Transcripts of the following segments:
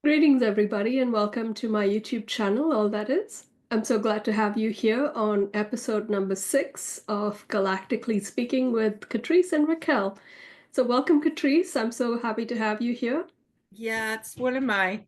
Greetings, everybody, and welcome to my YouTube channel, All That Is. I'm so glad to have you here on episode number 6 of Galactically Speaking with Katrice and Racquel. So, welcome, Katrice. I'm so happy to have you here. Yeah, it's one of my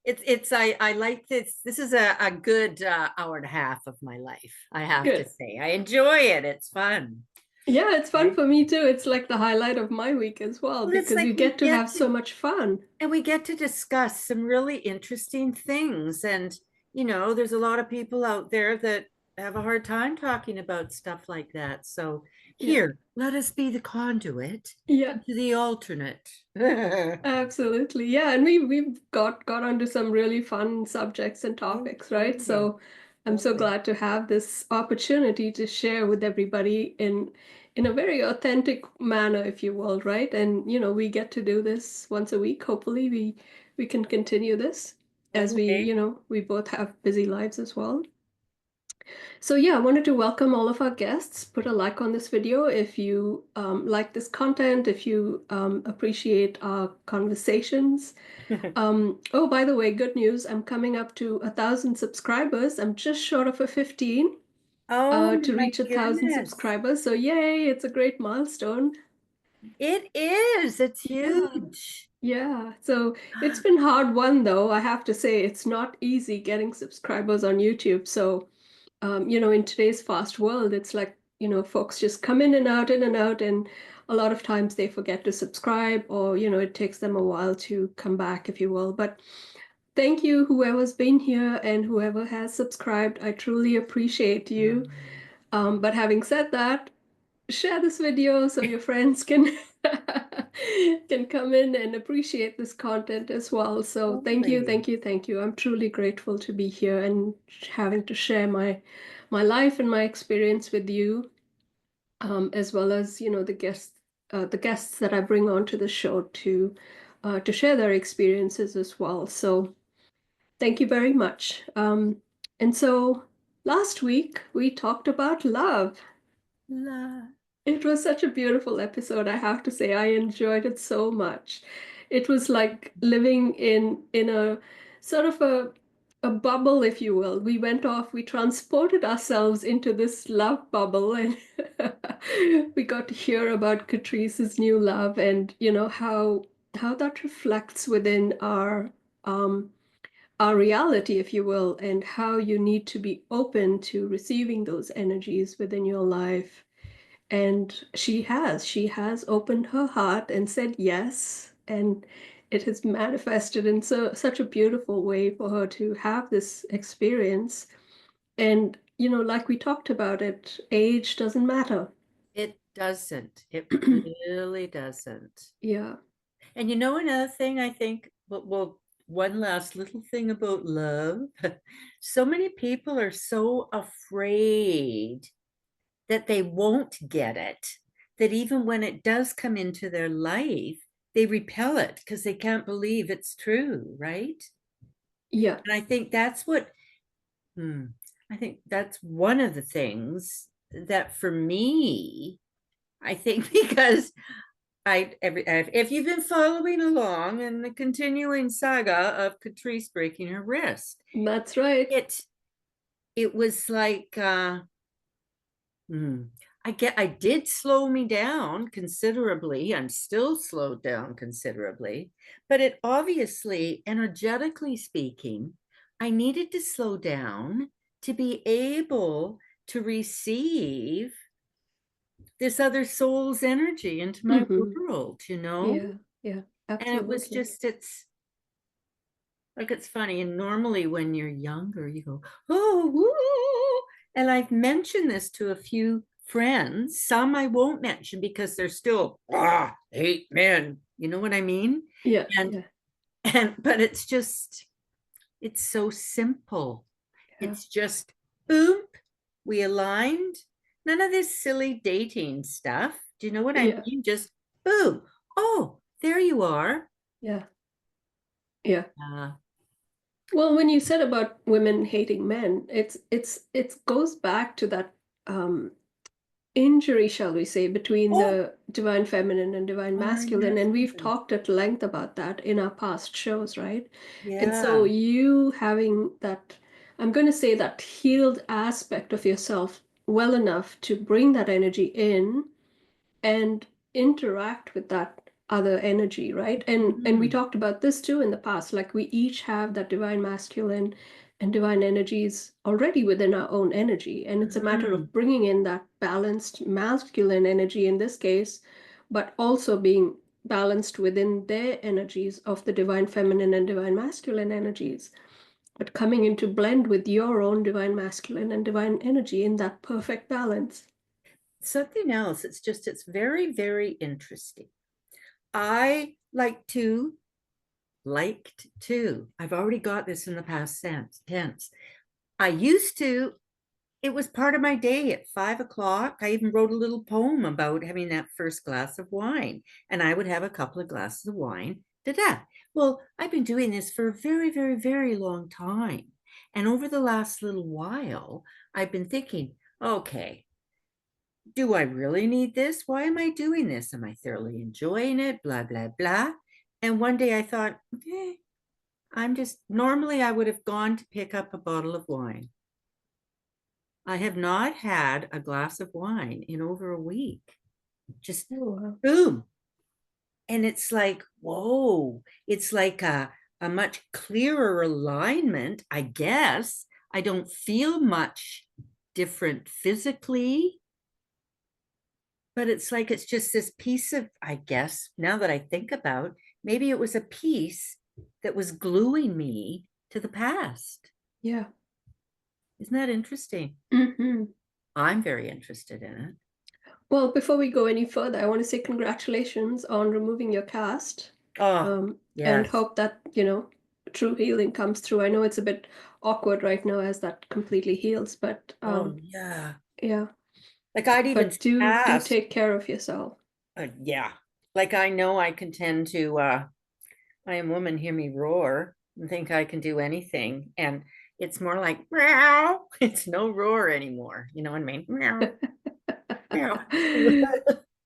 I like this. This is a good hour and a half of my life, I have to Good. say. I enjoy it. It's fun. Yeah, it's fun Right? for me too. It's like the highlight of my week as well Well, it's because you like get to have so much fun. we get to discuss some really interesting things. And, there's a lot of people out there that have a hard time talking about stuff like that. So Yeah. here, let us be the conduit Yeah, to the alternate. absolutely. Yeah, and we've got onto some really fun subjects and Oh, topics, right? totally. So I'm so Totally. glad to have this opportunity to share with everybody in a very authentic manner, if you will, right? And we get to do this once a week. Hopefully we can continue this as we, Okay. we both have busy lives as well. So yeah, I wanted to welcome all of our guests. Put a like on this video if you like this content, if you appreciate our conversations. Oh, by the way, good news. I'm coming up to 1,000 subscribers. I'm just short of a 15 Oh to my reach 1,000 goodness. subscribers. So yay, it's a great milestone. It is. It's Yeah. huge. Yeah, so it's been hard won though. I have to say it's not easy getting subscribers on YouTube. So in today's fast world, it's like, folks just come in and out, and a lot of times they forget to subscribe, or, it takes them a while to come back, if you will. But thank you, whoever's been here and whoever has subscribed. I truly appreciate you. But having said that, share this video so your friends can can come in and appreciate this content as well. So thank you, Totally. thank you, thank you. I'm truly grateful to be here and having to share my life and my experience with you, as well as the guests that I bring onto the show to share their experiences as well. So thank you very much. And so last week we talked about love. La- It was such a beautiful episode, I have to say. I enjoyed it so much. It was like living in a sort of a bubble, if you will. We went off, we transported ourselves into this love bubble, and we got to hear about Catrice's new love, and how that reflects within our reality, if you will, and how you need to be open to receiving those energies within your life. And she has opened her heart and said yes, and it has manifested in such a beautiful way for her to have this experience. And like we talked about it, age doesn't matter. It doesn't. It really doesn't. Yeah. And another thing I think, well, one last little thing about love. So many people are so afraid that they won't get it, that even when it does come into their life, they repel it because they can't believe it's true, right? Yeah. And Hmm. I think that's one of the things that for me, I think because if you've been following along in the continuing saga of Katrice breaking her wrist, That's right. it it was like hmm, I did slow me down considerably. I'm still slowed down considerably, but it obviously, energetically speaking, I needed to slow down to be able to receive this other soul's energy into my Hmm. world. Yeah. Yeah, And it was absolutely. just, it's like, it's funny. And normally when you're younger, you go, oh, woo. And I've mentioned this to a few friends. Some I won't mention because they're still, hate men. You know what I mean? Yeah. And, Yeah. but it's so simple. Yeah. It's just, boom, we aligned. None of this silly dating stuff. Do you know what I Yeah. mean? Just boom. Oh, there you are. Yeah. Yeah. Uh, Well, when you said about women hating men, it goes back to that um injury, shall we say, between Oh, the divine feminine and divine divine masculine. And we've masculine. talked at length about that in our past shows, right? And so Yeah. you having that, I'm going to say that healed aspect of yourself well enough to bring that energy in and interact with that other energy, right? And we Mhm. talked about this too in the past, like we each have that divine masculine and divine energies already within our own energy, and it's a matter Mhm. of bringing in that balanced masculine energy in this case, but also being balanced within their energies of the divine feminine and divine masculine energies, but coming into blend with your own divine masculine and divine energy in that perfect balance. Something else. It's very, very interesting. I liked to. I've already got this in the past tense. I used to, it was part of my day at 5 o'clock. I even wrote a little poem about having that first glass of wine, and I would have a couple of glasses of wine to that. Well, I've been doing this for a very, very, very long time. And over the last little while, I've been thinking, okay, do I really need this? Why am I doing this? Am I thoroughly enjoying it? Blah, blah, blah. And one day I thought, okay, I'm just, normally I would have gone to pick up a bottle of wine. I have not had a glass of wine in over a week. Just Oh, wow. boom. And it's like, whoa, it's like a much clearer alignment, I guess. I don't feel much different physically, but it's like it's just this piece of, I guess, now that I think about, maybe it was a piece that was gluing me to the past. Yeah. Isn't that interesting? Hmm. I'm very interested in it. Well, before we go any further, I want to say congratulations on removing your cast, Oh, and yes. hope that, true healing comes through. I know it's a bit awkward right now as that completely heals, but Oh, yeah. yeah, Like I'd even but do ask, take care of yourself. yeah. Like I know I can tend to I am woman, hear me roar and think I can do anything. And it's more like meow. It's no roar anymore. You know what I mean? Meow, meow.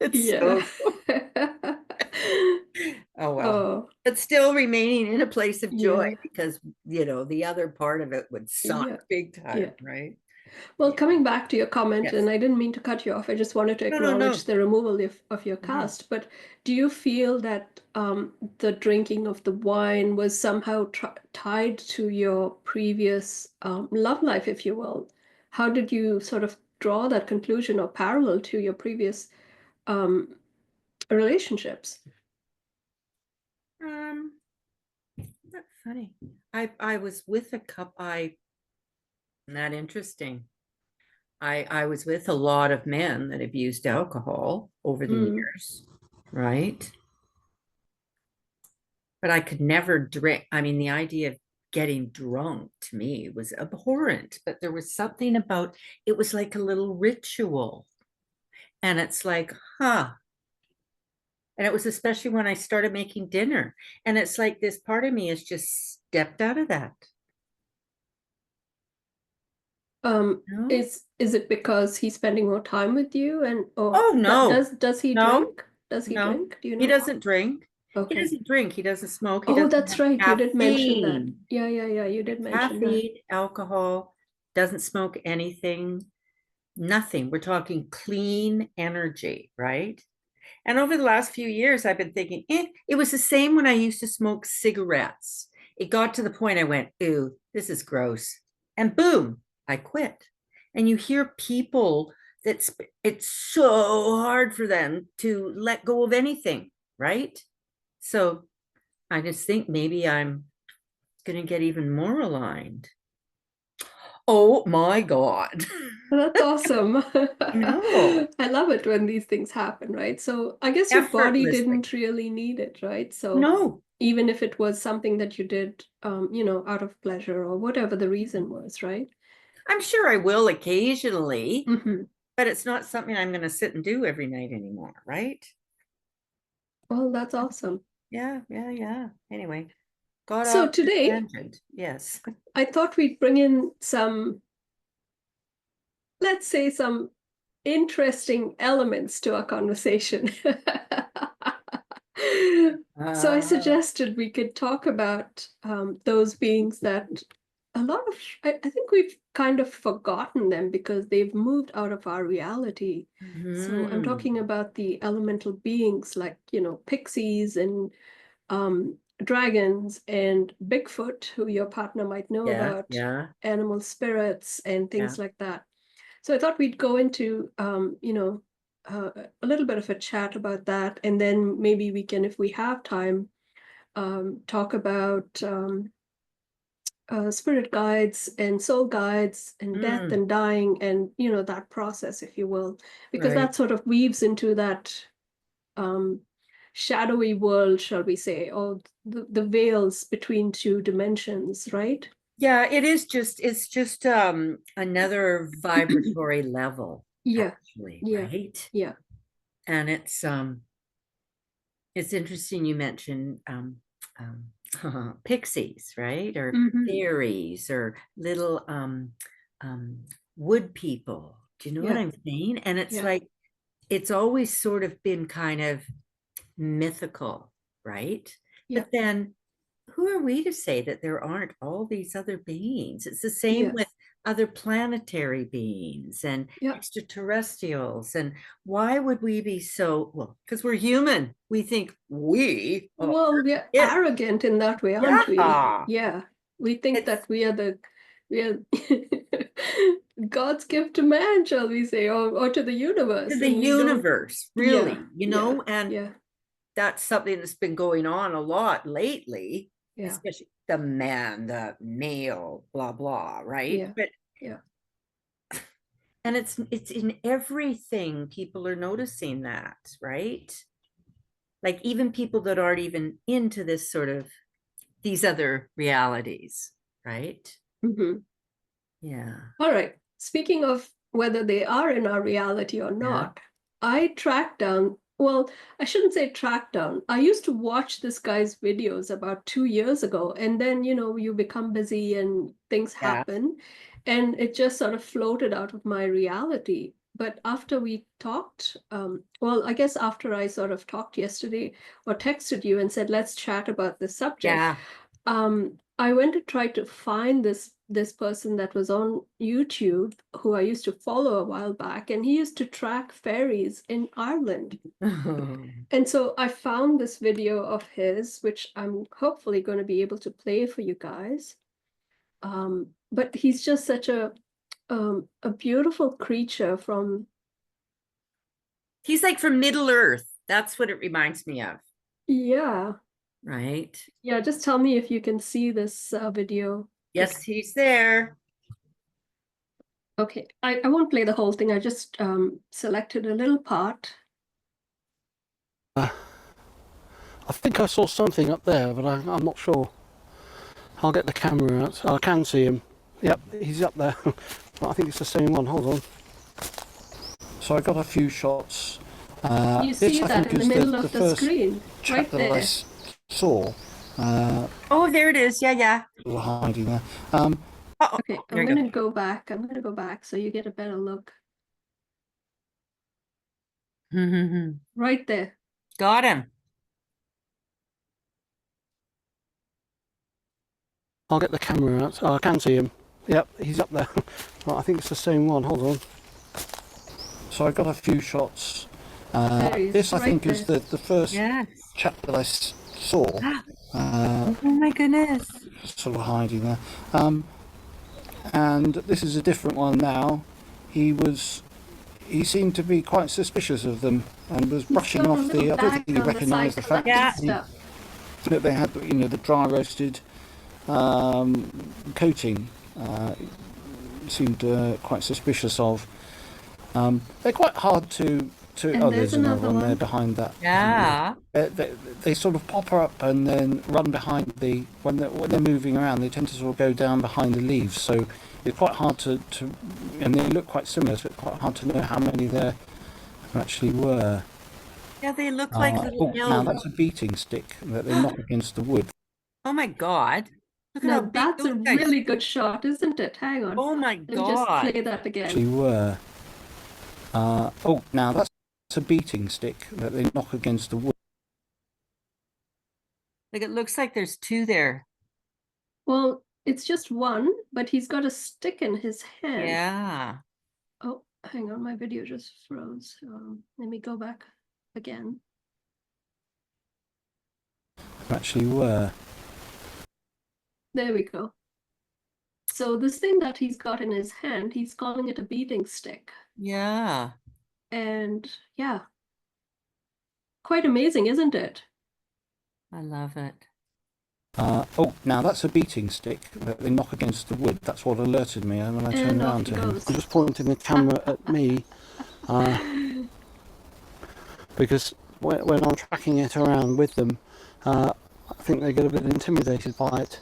It's Yeah. so oh well. Oh, But still remaining in a place of joy yeah. because the other part of it would suck Yeah. big time, Yeah. right? Well, Yeah. coming back to your comment, Yes. and I didn't mean to cut you off, I just wanted to No, no, acknowledge no. the removal of your No. cast. But do you feel that the drinking of the wine was somehow tied to your previous love life, if you will? How did you sort of draw that conclusion or parallel to your previous um, relationships? Um, that's funny. I was with a couple. I Not interesting. I was with a lot of men that have used alcohol over the Mm, years, right? But I could never drink. I mean, the idea of getting drunk to me was abhorrent, but there was something about it was like a little ritual. And it's like, huh. And it was especially when I started making dinner. And it's like this part of me has just stepped out of that. You know? is it because he's spending more time with you, and or Oh no, does he no, drink? Does he no. drink? Do you He know? doesn't drink. He Okay. doesn't drink. He doesn't smoke. He Oh, doesn't that's have right. You did mention that. caffeine. Yeah, yeah, yeah. You did mention that. Caffeine, alcohol, doesn't smoke anything, nothing. We're talking clean energy, right? And over the last few years, I've been thinking, it was the same when I used to smoke cigarettes. It got to the point I went, ooh, this is gross. And boom, I quit. And you hear people that's it's so hard for them to let go of anything, right? So I just think maybe I'm going to get even more aligned. Oh my God. That's awesome. No, I love it when these things happen, right? So I guess your body effortlessly. didn't really need it, right? So No, even if it was something that you did, out of pleasure or whatever the reason was, right? I'm sure I will occasionally, Hmm. but it's not something I'm going to sit and do every night anymore, right? Well, that's awesome. Yeah, yeah, yeah. Anyway, got So off on a today, tangent. Yes. I thought we'd bring in some, let's say, some interesting elements to our conversation. So I suggested we could talk about those beings that I think we've kind of forgotten them because they've moved out of our reality. So I'm talking about the elemental beings like, pixies and dragons and Bigfoot, who your partner might know about, yeah, animal spirits and yeah. things like that. So I thought we'd go into, a little bit of a chat about that, and then maybe we can, if we have time, talk about spirit guides and soul guides and death and dying and, that process, if you will, because Right. that sort of weaves into that um, shadowy world, shall we say, or the veils between two dimensions, right? Yeah, it's just another vibratory level, Yeah, actually, yeah, right? yeah. And it's interesting you mentioned pixies, right? Or Hmm. fairies or little um wood people. Do you know what Yeah, I'm saying? And it's yeah, like it's always sort of been kind of mythical, right? yeah, But then who are we to say that there aren't all these other beings? It's the same yeah, with other planetary beings and yeah. extraterrestrials. And why would we be so, well, because we're human. We think we are Well, we're it. arrogant in that way, aren't we? Yeah. Yeah. We think It's that we are God's gift to man, shall we say, or to the to universe, the and we don't. universe, Yeah, really, yeah, and yeah, that's something that's been going on a lot lately, yeah, especially the man, the male, blah, blah, right? yeah, But yeah. and it's in everything. People are noticing that, right? Like even people that aren't even into this sort of these other realities, right? Hmm. Yeah. All right. Speaking of whether they are in our reality or Yeah. not, I tracked down, well, I shouldn't say tracked down. I used to watch this guy's videos about 2 years ago, and then, you become busy and things Yeah. happen, and it just sort of floated out of my reality. But after we talked, well, I guess after I sort of talked yesterday or texted you and said, let's chat about this subject, Yeah. I went to try to find this person that was on YouTube who I used to follow a while back, and he used to track fairies in Ireland. And so I found this video of his, which I'm hopefully going to be able to play for you guys. But he's just such a beautiful creature from, He's like from Middle Earth. That's what it reminds me of, yeah, right? yeah. Just tell me if you can see this video. Yes, he's there. Okay, I won't play the whole thing. I just selected a little part. I think I saw something up there, but I'm not sure. I'll get the camera out. I can see him. Yep, he's up there. But I think it's the same one. Hold on. So I got a few shots. You This see I that think in the is middle the of the first screen, chap right that I there. saw. Oh, there it is. Yeah, yeah. Hiding there. Uh-oh. Okay, There I'm you go. gonna go back. I'm gonna go back so you get a better look. Right there. Got him. I'll get the camera out. I can see him. Yep, he's up there. But I think it's the same one. Hold on. So I got a few shots. There he is, This I right think is there. the first Yes. chap that I saw. Oh my goodness. Sort of hiding there. And this is a different one now. He seemed to be quite suspicious of them and was He's brushing got a off little the. I don't think bag he on the side recognised the fact collecting Yeah. stuff. that they had, the dry roasted coating. Seemed quite suspicious of. They're quite hard to. And Oh, there's there's another another one there one. behind that. Yeah. They sort of pop up and then run behind when they're moving around. They tend to sort of go down behind the leaves, so it's quite hard to and they look quite similar. So it's quite hard to know how many there actually were. Yeah, they look like little Now elves. that's a beating stick that they knock against the wood. Oh my God. Look at how Now big that's those a guys. really good shot, isn't it? Hang on. Oh my Let me just God. play that again. Actually were. Oh, now that's a beating stick that they knock against the wood. Like it looks like there's two there. Well, it's just one, but he's got a stick in his hand. Yeah. Oh, hang on, my video just froze. Let me go back again. Actually were. There we go. So this thing that he's got in his hand, he's calling it a beating stick. Yeah. And yeah, quite amazing, isn't it? I love it. Oh, now that's a beating stick that they knock against the wood. That's what alerted me when I turned And off around he to him. goes. I'm just pointing the camera at me because when I'm tracking it around with them, I think they get a bit intimidated by it.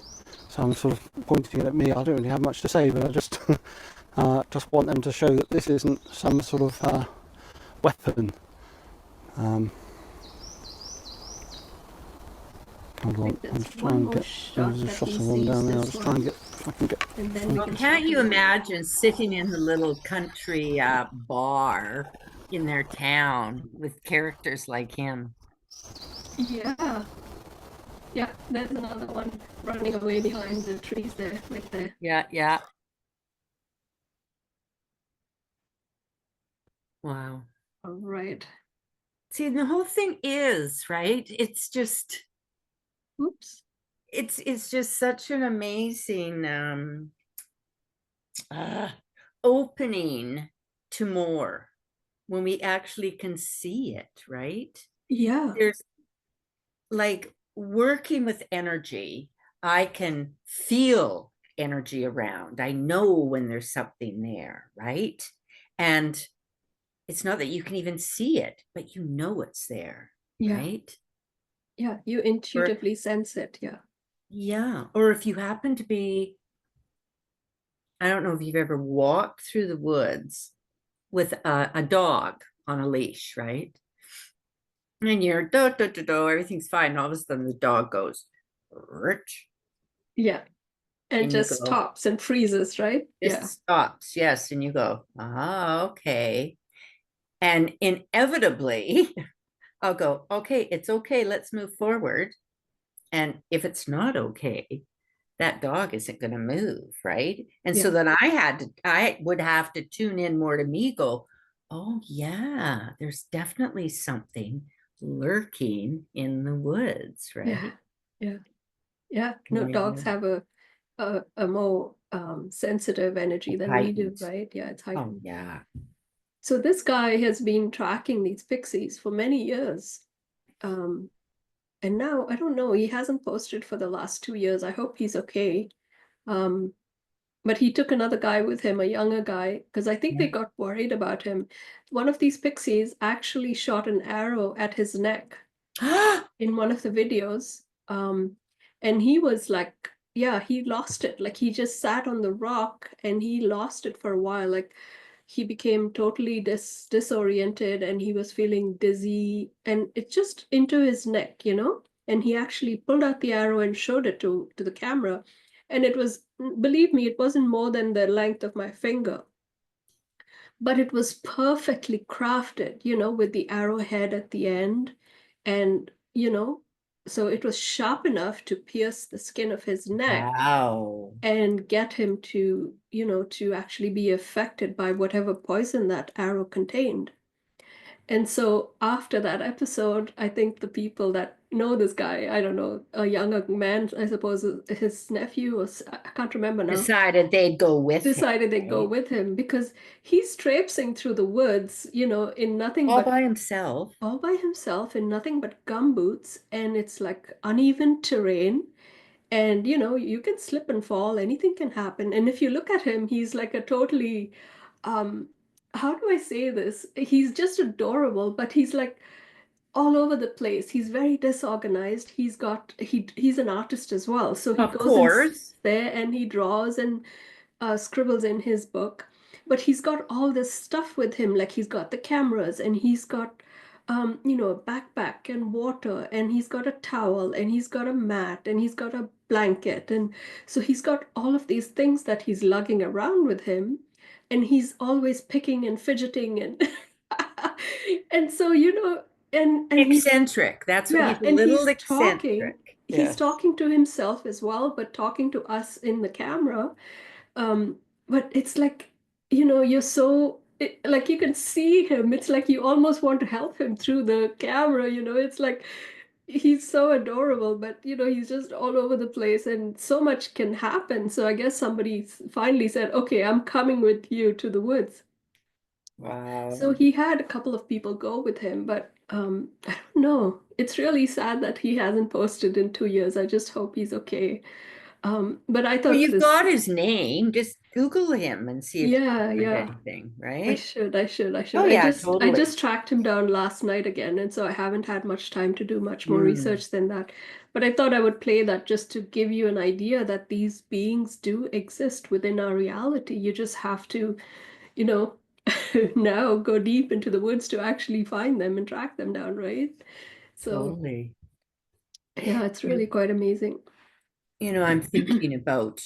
So I'm sort of pointing it at me. I don't really have much to say, but I just want them to show that this isn't some sort of weapon. Hold on, I'm just trying to get. There's a shot of one down there. I'll just try and get. If I can get. And then Well, can't you imagine sitting in the little country bar in their town with characters like him? Yeah. Yeah, there's another one running away behind the trees there, right there. Yeah, yeah. Wow. All right. See, the whole thing is, right? It's just Oops. it's just such an amazing opening to more when we actually can see it, right? Yeah. There's like working with energy, I can feel energy around. I know when there's something there, right? And it's not that you can even see it, but you know it's there, Yeah. right? Yeah, you intuitively sense it. Yeah. Yeah. Or if you happen to be, I don't know if you've ever walked through the woods with a dog on a leash, right? And you're everything's fine. And all of a sudden the dog goes, "Rich," Yeah. And and you just go, stops and freezes, right? just Yeah. stops. Yes. And you go, okay. And inevitably, I'll go, okay, it's okay. Let's move forward. And if it's not okay, that dog isn't going to move, right? And so Yeah. then I would have to tune in more to me, go, oh yeah, there's definitely something lurking in the woods, Yeah. right? Yeah. Yeah. No, dogs Yeah. have a more sensitive energy than we do, Heightened. right? Yeah, it's Oh heightened. yeah. So this guy has been tracking these pixies for many years. And now I don't know, he hasn't posted for the last 2 years. I hope he's okay. But he took another guy with him, a younger guy, because I think they got worried about him. One of these pixies actually shot an arrow at his neck in one of the videos. And he was like, yeah, he lost it. Like he just sat on the rock and he lost it for a while. Like he became totally disoriented and he was feeling dizzy and it just into his neck, And he actually pulled out the arrow and showed it to the camera. And it was, believe me, it wasn't more than the length of my finger. But it was perfectly crafted, with the arrowhead at the end. And, so it was sharp enough to pierce the skin of his neck Wow. and get him to actually be affected by whatever poison that arrow contained. And so after that episode, I think the people that know this guy, I don't know, a younger man, I suppose his nephew, or I can't remember now, Decided they'd go with him, decided they'd go right? with him because he's traipsing through the woods, in nothing All but by himself. all by himself in nothing but gumboots, and it's like uneven terrain. And you can slip and fall, anything can happen. And if you look at him, he's like a totally um how do I say this? He's just adorable, but he's like all over the place. He's very disorganized. He's an artist as well. So he Of goes and sits course. there and he draws and scribbles in his book. But he's got all this stuff with him. Like he's got the cameras and he's got a backpack and water, and he's got a towel, and he's got a mat, and he's got a blanket. And so he's got all of these things that he's lugging around with him, and he's always picking and fidgeting and And so, and he's, Eccentric. That's what yeah, he's a and little eccentric. he's Yes. talking to himself as well, but talking to us in the camera. Um, but it's like, you're so, like you can see him. It's like you almost want to help him through the camera, It's like he's so adorable, but he's just all over the place and so much can happen. So I guess somebody finally said, okay, I'm coming with you to the woods. So Wow. he had a couple of people go with him, but I don't know. It's really sad that he hasn't posted in 2 years. I just hope he's okay. But I Well, thought you've this, got his name. Just Google him and see if you yeah, find yeah. anything, I right? should, I should, I should. Oh I yeah, just I totally. just tracked him down last night again, and so I haven't had much time to do much more Mm, research than that. But I thought I would play that just to give you an idea that these beings do exist within our reality. You just have to, you know, now go deep into the woods to actually find them and track them down, right? So totally. yeah, it's really quite amazing. I'm thinking about,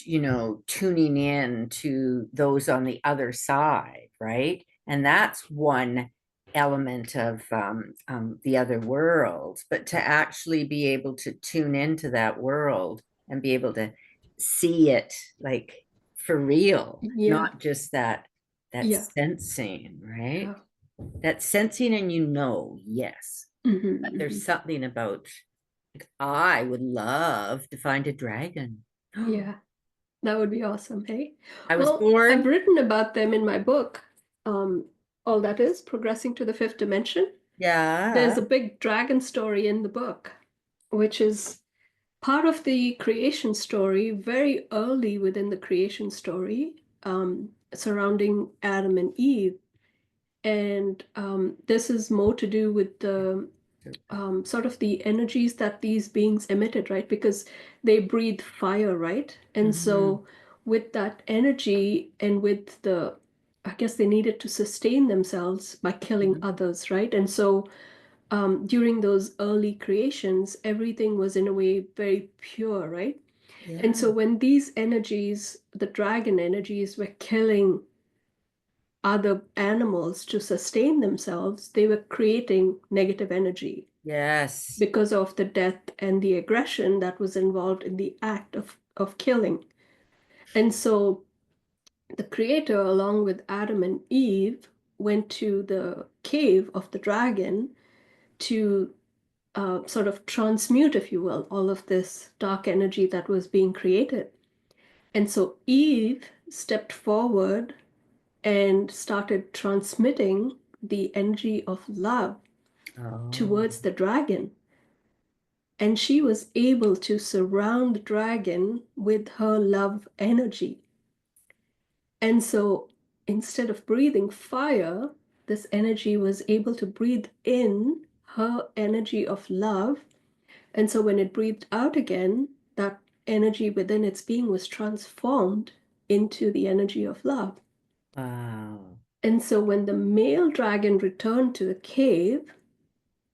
tuning in to those on the other side, right? And that's one element of the other world. But to actually be able to tune into that world and be able to see it like for real, Yeah, not just that yeah, sensing, right? yeah. That sensing and yes. But there's Hmm. something about I would love to find a dragon. Yeah. That would be awesome, hey? I was Well, I've born. written about them in my book. Um, all that is progressing to the fifth dimension. There's Yeah. a big dragon story in the book, which is part of the creation story, very early within the creation story, surrounding Adam and Eve. And this is more to do with the sort of the energies that these beings emitted, right? Because they breathe fire, right? And Mhm. so, with that energy and with I guess they needed to sustain themselves by killing Mhm. others, right? And so, during those early creations, everything was in a way very pure, right? And Yeah. so, when these energies, the dragon energies, were killing other animals to sustain themselves, they were creating negative energy Yes. because of the death and the aggression that was involved in the act of killing. And so the creator, along with Adam and Eve, went to the cave of the dragon to sort of transmute, if you will, all of this dark energy that was being created. And so Eve stepped forward and started transmitting the energy of love Oh. towards the dragon. And she was able to surround the dragon with her love energy. And so instead of breathing fire, this energy was able to breathe in her energy of love. And so when it breathed out again, that energy within its being was transformed into the energy of love. Wow. And so when the male dragon returned to the cave,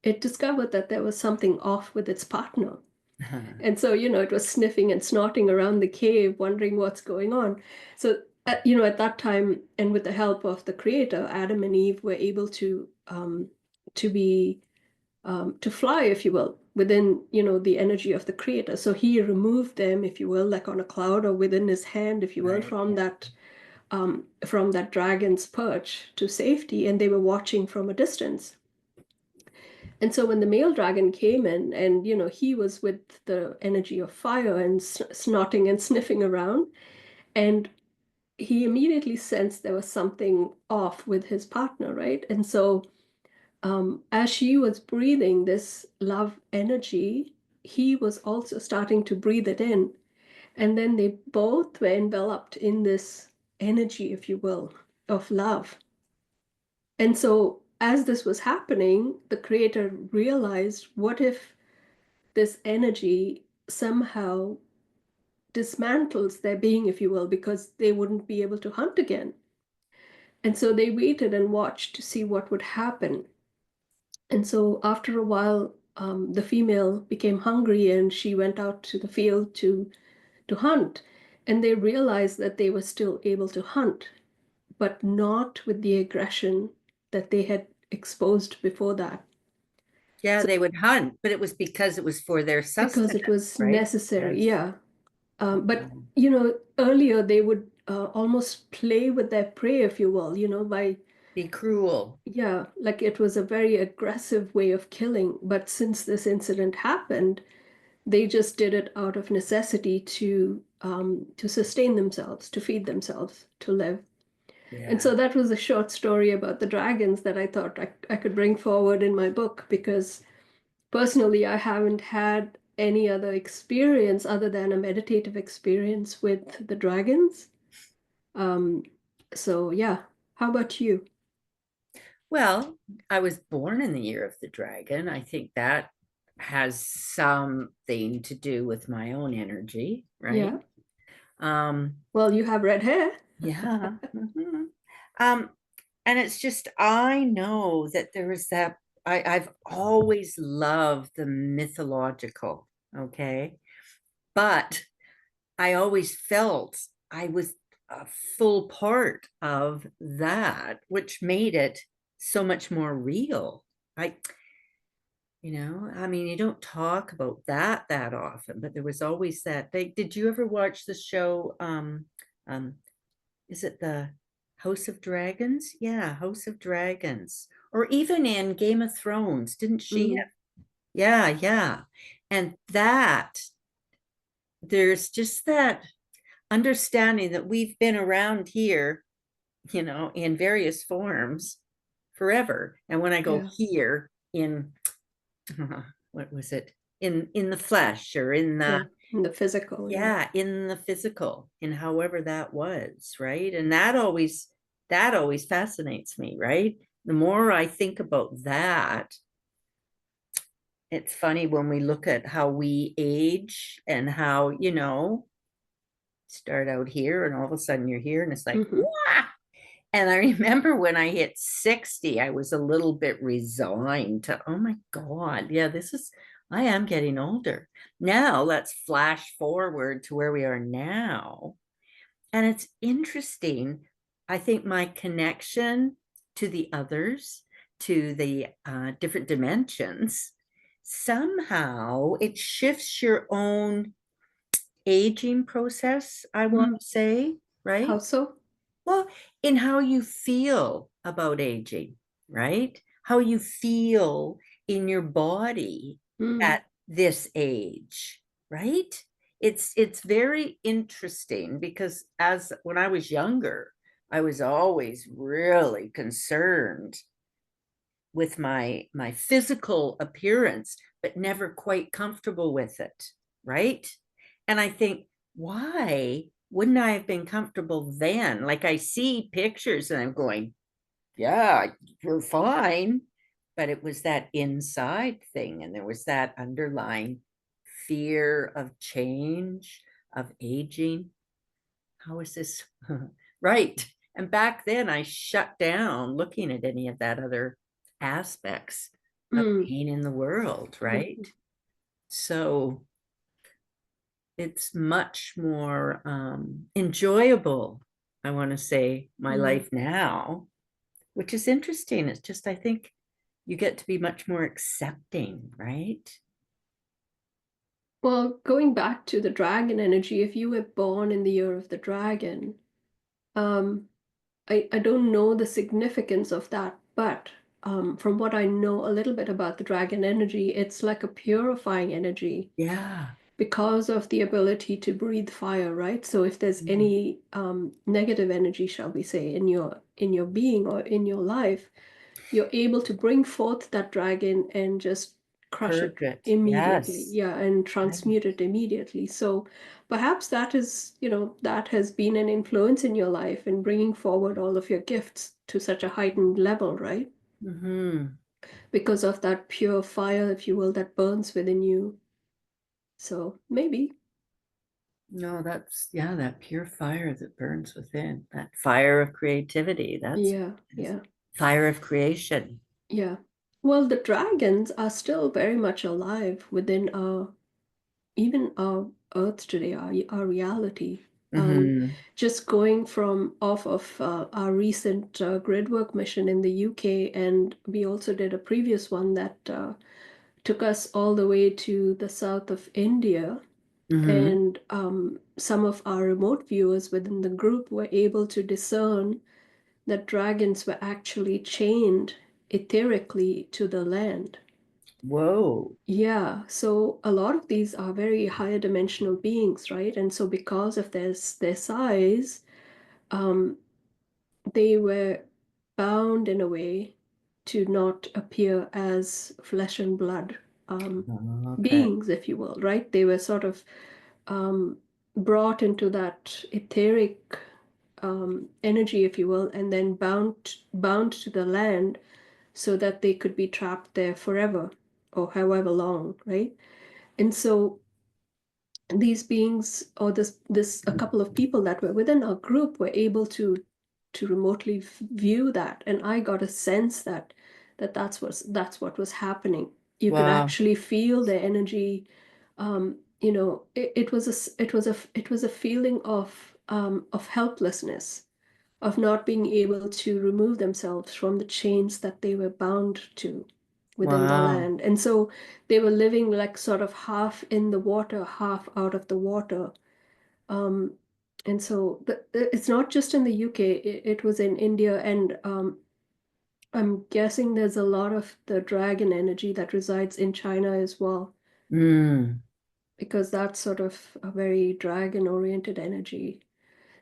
it discovered that there was something off with its partner. And so, it was sniffing and snorting around the cave, wondering what's going on. So, at that time, and with the help of the creator, Adam and Eve were able to be, to fly, if you will, within, the energy of the creator. So he removed them, if you will, like on a cloud or within his hand, if you will, Right. from that dragon's perch to safety, and they were watching from a distance. And so when the male dragon came in and, he was with the energy of fire and snorting and sniffing around, and he immediately sensed there was something off with his partner, right? And so as she was breathing this love energy, he was also starting to breathe it in. And then they both were enveloped in this energy, if you will, of love. And so as this was happening, the creator realized, what if this energy somehow dismantles their being, if you will, because they wouldn't be able to hunt again. And so they waited and watched to see what would happen. And so after a while, the female became hungry and she went out to the field to hunt. And they realized that they were still able to hunt, but not with the aggression that they had exposed before that. Yeah, So they would hunt, but it was because it was for their because it sustenance, was right? necessary, Yes. yeah. But earlier they would almost play with their prey, if you will, by Be cruel. yeah, like it was a very aggressive way of killing. But since this incident happened, they just did it out of necessity to sustain themselves, to feed themselves, to live. And Yeah. so that was a short story about the dragons that I thought I could bring forward in my book, because personally I haven't had any other experience other than a meditative experience with the dragons. Um, so yeah, how about you? Well, I was born in the year of the dragon. I think that has something to do with my own energy, right? Yeah. Um, Well, you have red hair. yeah. Mhm. Um, and it's just I know that there is that I've always loved the mythological, okay? But I always felt I was a full part of that, which made it so much more real. I, I mean, you don't talk about that often, but there was always that. Did you ever watch the show? Um, is it the House of Dragons? Yeah, House of Dragons. Or even in Game of Thrones, didn't she Mm, have? Yeah, yeah. And that there's just that understanding that we've been around here, in various forms forever. And when I go yeah, here in what was it? In the flesh or in yeah. the In the physical, yeah. yeah, in the physical, in however that was, right? And that always fascinates me, right? The more I think about that, it's funny when we look at how we age and how, start out here and all of a sudden you're here and it's like, Hmm. wow. And I remember when I hit 60, I was a little bit resigned to, oh my God, yeah, I am getting older. Now let's flash forward to where we are now. And it's interesting. I think my connection to the others, to the different dimensions, somehow it shifts your own aging process, I want Mm. to say, How right? so? Well, in how you feel about aging, right? How you feel in your body Mm, at this age, right? It's very interesting because as when I was younger, I was always really concerned with my physical appearance, but never quite comfortable with it, right? And I think, why wouldn't I have been comfortable then? Like I see pictures and I'm going, yeah, you're fine. But it was that inside thing, and there was that underlying fear of change, of aging. How is this? Right. And back then I shut down looking at any of that other aspects of mm, being in the world, right? mhm, So it's much more enjoyable, I want to say, my mm. life now, which is interesting. It's just, I think you get to be much more accepting, right? Well, going back to the dragon energy, if you were born in the year of the dragon, um, I don't know the significance of that, but from what I know a little bit about the dragon energy, it's like a purifying energy Yeah. because of the ability to breathe fire, right? So if there's Mhm. any negative energy, shall we say, in your being or in your life, you're able to bring forth that dragon and just crush it Purge it. immediately. Yes. Yeah, and Right. transmute it immediately. So perhaps that has been an influence in your life in bringing forward all of your gifts to such a heightened level, right? Hmm. Because of that pure fire, if you will, that burns within you. So maybe. No, that's, yeah, that pure fire that burns within, that fire of creativity. That's Yeah, yes. yeah, Fire of creation. yeah. Well, the dragons are still very much alive within even our Earth today, our reality. Mhm. Just going from off of our recent Gridwork mission in the UK, and we also did a previous one that took us all the way to the south of India. Mhm. And some of our remote viewers within the group were able to discern that dragons were actually chained etherically to the land. Whoa. Yeah, so a lot of these are very higher dimensional beings, right? And so because of their size, um, they were bound in a way to not appear as flesh and blood Okay. beings, if you will, right? They were sort of um, brought into that etheric energy, if you will, and then bound to the land so that they could be trapped there forever or however long, right? And so these beings, or this a couple of people that were within our group were able to remotely view that, and I got a sense that's what was happening. You could Wow. actually feel the energy. It was a feeling of helplessness, of not being able to remove themselves from the chains that they were bound to within the Wow. land. And so they were living like sort of half in the water, half out of the water. Um, and so it's not just in the UK, it was in India. And I'm guessing there's a lot of the dragon energy that resides in China as well, Mm. because that's sort of a very dragon oriented energy.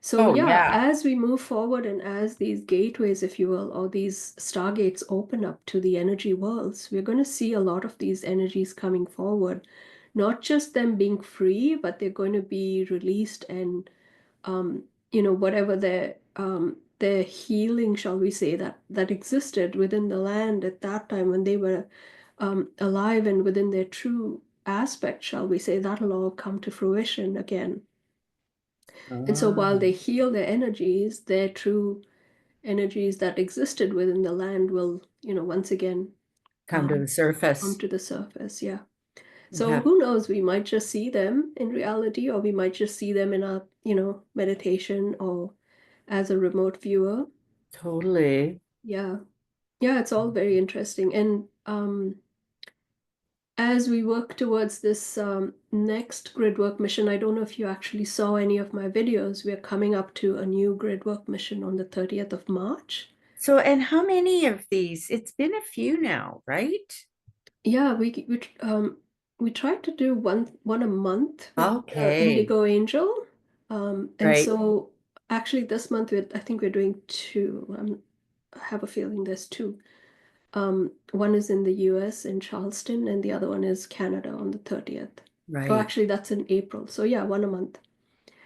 So Oh, yeah, yeah. as we move forward and as these gateways, if you will, or these stargates open up to the energy worlds, we're going to see a lot of these energies coming forward. Not just them being free, but they're going to be released, and whatever their healing, shall we say, that existed within the land at that time when they were alive and within their true aspect, shall we say, that'll all come to fruition again. And so while Oh, they heal their energies, their true energies that existed within the land will, once again come to the um, come surface. to the surface. Yeah. So Yeah, who knows? We might just see them in reality, or we might just see them in a, meditation or as a remote viewer. totally. Yeah. Yeah, it's all very interesting. And as we work towards this next Gridwork mission, I don't know if you actually saw any of my videos. We're coming up to a new Gridwork mission on the 30th of March. So, and how many of these? It's been a few now, right? Yeah, we tried to do one a month with Okay, Indigo Angel. And right, so actually this month I think we're doing two. I have a feeling there's two. One is in the US in Charleston, and the other one is Canada on the 30th. Oh, right. actually, that's in April. So yeah, one a month.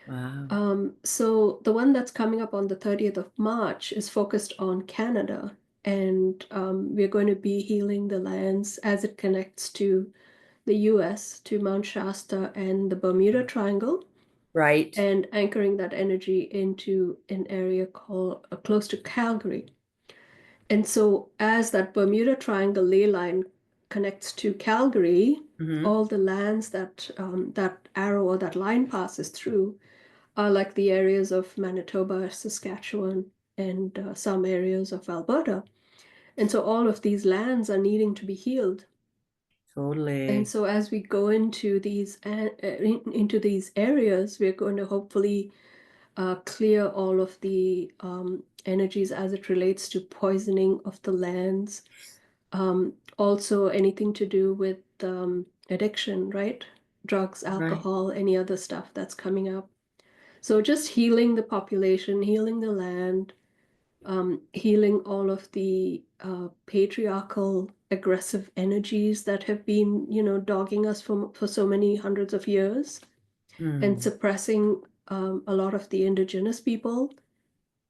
Wow. So the one that's coming up on the 30th of March is focused on Canada, and we're going to be healing the lands as it connects to the US, to Mount Shasta and the Bermuda Triangle, Right. and anchoring that energy into an area called close to Calgary. And so, as that Bermuda Triangle ley line connects to Calgary, Hmm. all the lands that arrow or that line passes through are like the areas of Manitoba, Saskatchewan, and some areas of Alberta. And so, all of these lands are needing to be healed. And Totally. so, as we go into these areas, we're going to hopefully clear all of the energies as it relates to poisoning of the lands. Also, anything to do with addiction, right? Drugs, Right. alcohol, any other stuff that's coming up. So, just healing the population, healing the land, healing all of the patriarchal, aggressive energies that have been, dogging us for so many hundreds of years, and Hmm. suppressing a lot of the indigenous people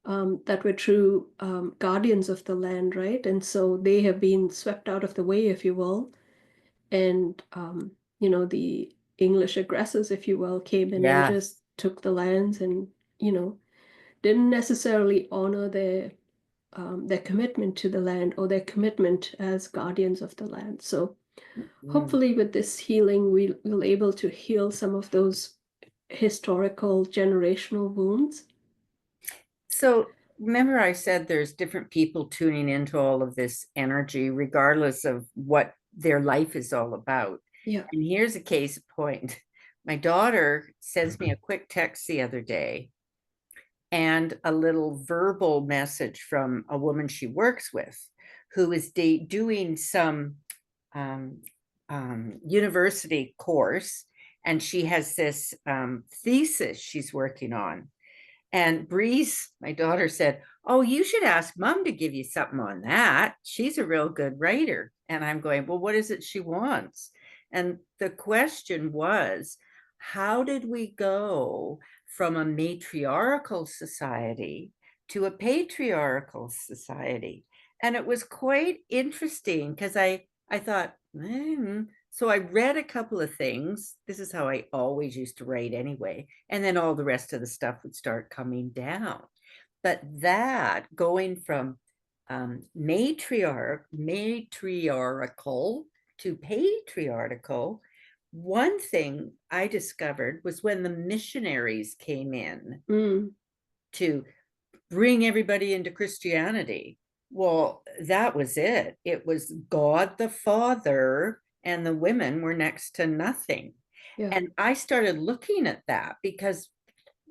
that were true guardians of the land, right? And so they have been swept out of the way, if you will. And, the English aggressors, if you will, came in and Yeah, just took the lands and, you know, didn't necessarily honor their commitment to the land or their commitment as guardians of the land. So mm, hopefully with this healing, we'll able to heal some of those historical generational wounds. So remember I said there's different people tuning into all of this energy, regardless of what their life is all about. Yeah. And here's a case in point. My daughter sends me a quick text the other day and a little verbal message from a woman she works with who is doing some um, university course. And she has this thesis she's working on. And Breeze, my daughter, said, "Oh, you should ask Mom to give you something on that. She's a real good writer." And I'm going, "Well, what is it she wants?" And the question was, how did we go from a matriarchal society to a patriarchal society? And it was quite interesting because I thought, so I read a couple of things. This is how I always used to write anyway. And then all the rest of the stuff would start coming down. But that going from matriarchal to patriarchal, one thing I discovered was when the missionaries came in to bring everybody into Christianity. Well, that was it. It was God the Father, and the women were next to nothing. Yeah. And I started looking at that because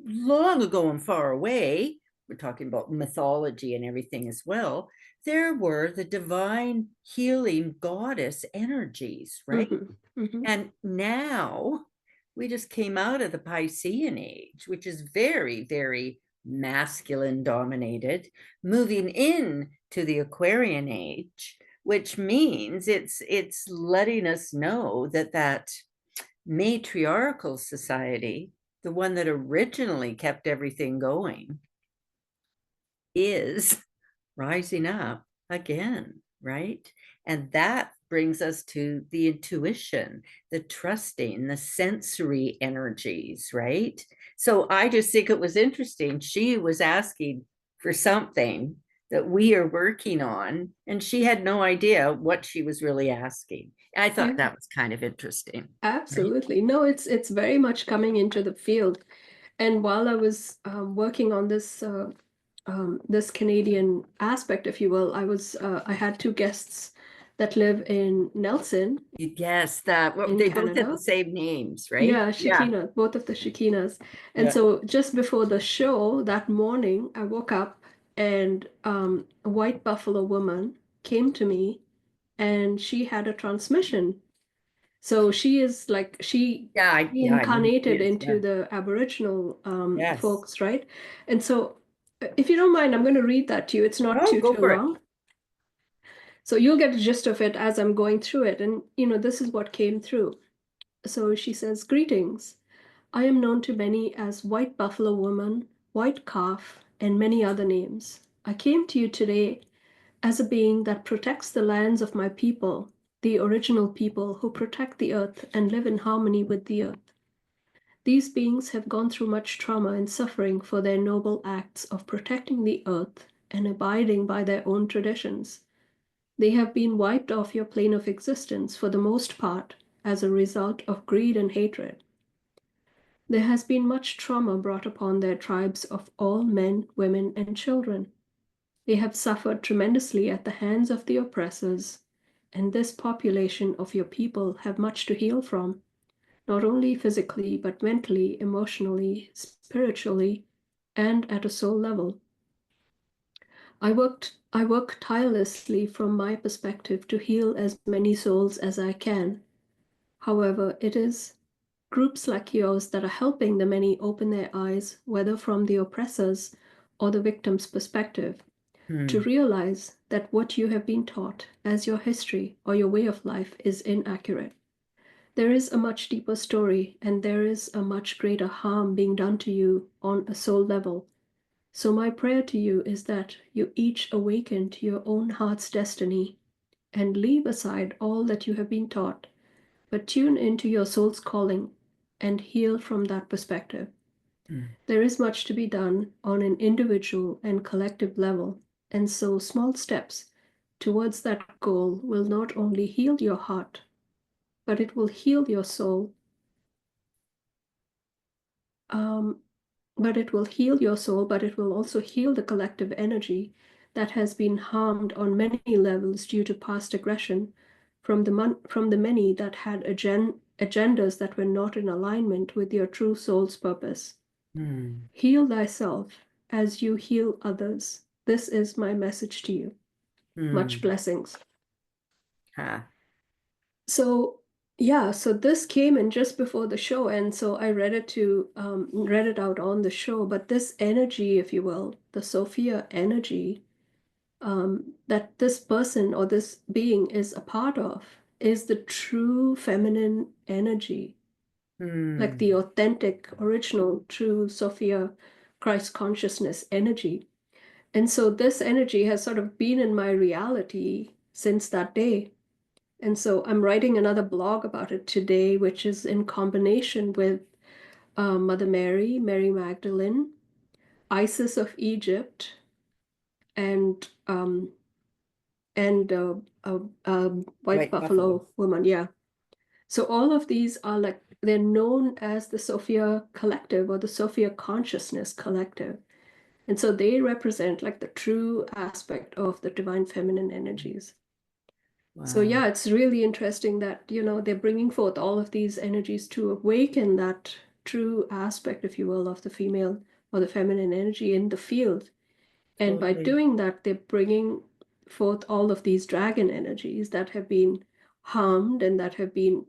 long ago and far away, we're talking about mythology and everything as well, there were the divine healing goddess energies, right? And now we just came out of the Piscean age, which is very, very masculine dominated, moving in to the Aquarian age, which means it's letting us know that matriarchal society, the one that originally kept everything going, is rising up again, right? And that brings us to the intuition, the trusting, the sensory energies, right? So I just think it was interesting. She was asking for something that we are working on, and she had no idea what she was really asking. I thought that was kind of interesting. Absolutely. No, it's very much coming into the field. And while I was working on this this Canadian aspect, if you will, I had two guests that live in Nelson Yes, that in they both had Canada. the same names, right? Yeah, Shekina, both of the Shekinas. And Yeah. so just before the show that morning, I woke up and a white buffalo woman came to me and she had a transmission. So she is like she I know who she incarnated is. into Yeah. the Aboriginal Yes. folks, right? And so if you don't mind, I'm going to read that to you. It's not Oh, go too for it. long. So you'll get the gist of it as I'm going through it. And, this is what came through. So she says, "Greetings. I am known to many as White Buffalo Woman, White Calf, and many other names. I came to you today as a being that protects the lands of my people, the original people who protect the earth and live in harmony with the earth. These beings have gone through much trauma and suffering for their noble acts of protecting the earth and abiding by their own traditions. They have been wiped off your plane of existence for the most part as a result of greed and hatred. There has been much trauma brought upon their tribes of all men, women, and children. They have suffered tremendously at the hands of the oppressors, and this population of your people have much to heal from, not only physically, but mentally, emotionally, spiritually, and at a soul level. I work tirelessly from my perspective to heal as many souls as I can. However, it is groups like yours that are helping the many open their eyes, whether from the oppressor's or the victim's perspective, to realize that what you have been taught as your history or your way of life is inaccurate. There is a much deeper story, and there is a much greater harm being done to you on a soul level. So my prayer to you is that you each awaken to your own heart's destiny and leave aside all that you have been taught, but tune into your soul's calling and heal from that perspective. There is much to be done on an individual and collective level, and so small steps towards that goal will not only heal your heart, but it will heal your soul but it will heal your soul, but it will also heal the collective energy that has been harmed on many levels due to past aggression from the many that had agendas that were not in alignment with your true soul's purpose. Hmm. Heal thyself as you heal others. This is my message to you. Much Hmm. blessings. Ha. So yeah, so this came in just before the show, and so I read it out on the show. But this energy, if you will, the Sophia energy, that this person or this being is a part of, is the true feminine energy, like Hmm. the authentic, original, true Sophia Christ consciousness energy. And so this energy has sort of been in my reality since that day. And so I'm writing another blog about it today, which is in combination with Mother Mary, Mary Magdalene, Isis of Egypt, and a white White buffalo. buffalo woman. Yeah. So all of these are like, they're known as the Sophia Collective or the Sophia Consciousness Collective. And so they represent like the true aspect of the divine feminine energies. So Wow. yeah, it's really interesting that, they're bringing forth all of these energies to awaken that true aspect, if you will, of the female or the feminine energy in the field. And by Totally. doing that, they're bringing forth all of these dragon energies that have been harmed and that have been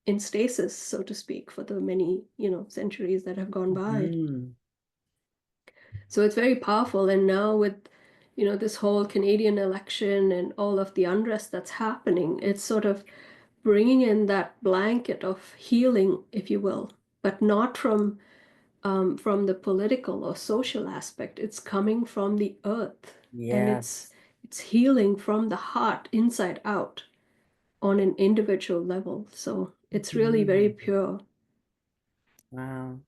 in stasis, so to speak, for the many, centuries that have gone by. Hmm. So it's very powerful. And now with, this whole Canadian election and all of the unrest that's happening, it's sort of bringing in that blanket of healing, if you will, but not from the political or social aspect. It's coming from the earth, and it's Yes. it's healing from the heart inside out on an individual level. So it's really very Hmm. pure. Wow.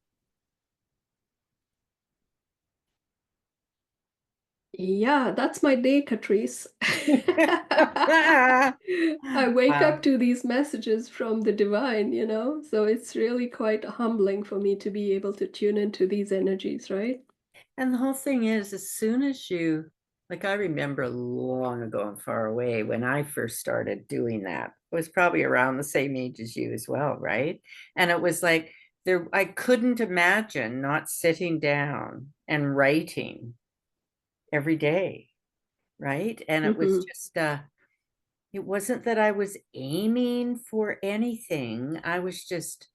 Yeah, that's my day, Katrice. I wake Wow. up to these messages from the divine, so it's really quite humbling for me to be able to tune into these energies, right? And the whole thing is, as soon as you, like, I remember long ago and far away when I first started doing that, it was probably around the same age as you as well, right? And it was like, I couldn't imagine not sitting down and writing every day, right? And it was Mm-hmm. just, it wasn't that I was aiming for anything. I was just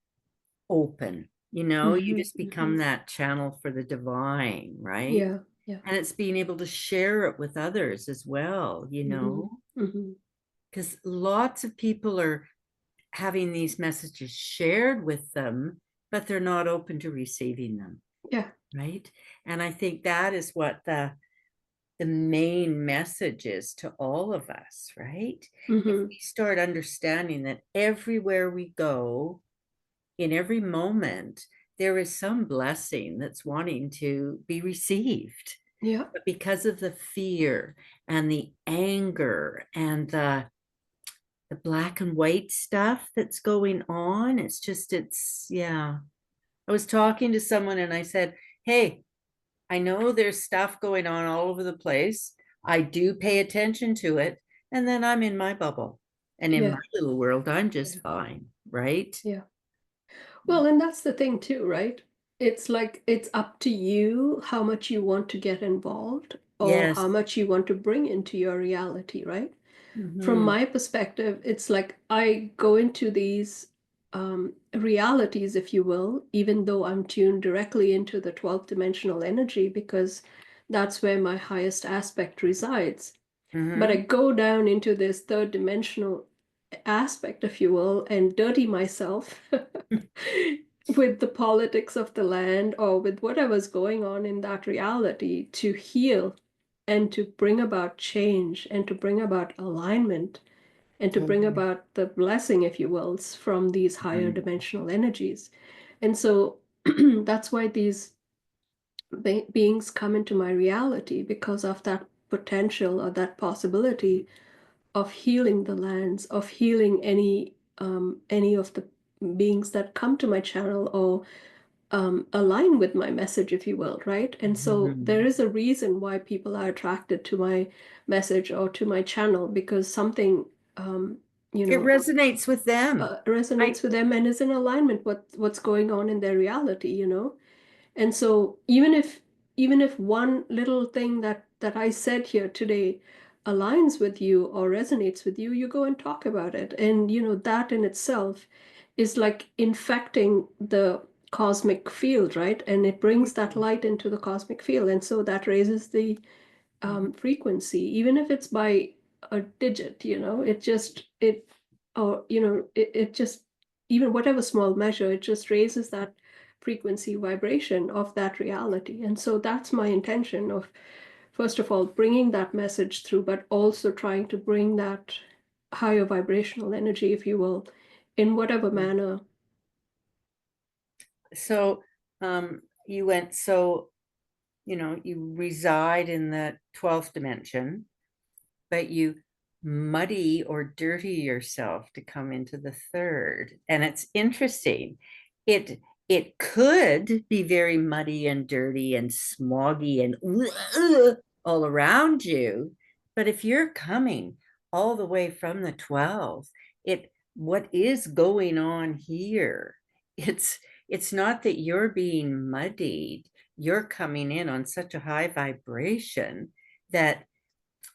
open, you Mm-hmm. just Mm-hmm. become that channel for the divine, right? Yeah, yeah. And it's being able to share it with others as well, Mm-hmm. Mm-hmm. because lots of people are having these messages shared with them, but they're not open to receiving them, Yeah. right? And I think that is what the main message is to all of us, right? If Mm-hmm. we start understanding that everywhere we go, in every moment, there is some blessing that's wanting to be received. Yeah. But because of the fear and the anger and the black and white stuff that's going on, yeah. I was talking to someone and I said, hey, I know there's stuff going on all over the place. I do pay attention to it. And then I'm in my bubble. And in my Yeah. little world, I'm Yeah. just fine, right? Yeah. Well, and that's the thing too, right? It's like it's up to you how much you want to get involved or how Yes. much you want to bring into your reality, right? From Mhm. my perspective, it's like I go into these realities, if you will, even though I'm tuned directly into the 12th dimensional energy, because that's where my highest aspect resides. But I Mhm. go down into this third dimensional aspect, if you will, and dirty myself with the politics of the land or with whatever's going on in that reality to heal and to bring about change and to bring about alignment and to bring Totally. about the blessing, if you will, from these higher Mhm. dimensional energies. And so that's why these beings come into my reality because of that potential or that possibility of healing the lands, of healing any of the beings that come to my channel or align with my message, if you will, right? And so Mhm. there is a reason why people are attracted to my message or to my channel, because something, you It know, resonates with them. I resonates with them and is in alignment with what's going on in their reality, you know? And so even if one little thing that I said here today aligns with you or resonates with you, you go and talk about it. And that in itself is like infecting the cosmic field, right? And it brings that light into the cosmic field. And so that raises the frequency, even if it's by a digit, it just, even whatever small measure, it just raises that frequency vibration of that reality. And so that's my intention of, first of all, bringing that message through, but also trying to bring that higher vibrational energy, if you will, in whatever manner. So you went, so you reside in the 12th dimension, but you muddy or dirty yourself to come into the third. And it's interesting. It could be very muddy and dirty and smoggy and all around you. But if you're coming all the way from the 12, what is going on here? It's not that you're being muddied. You're coming in on such a high vibration that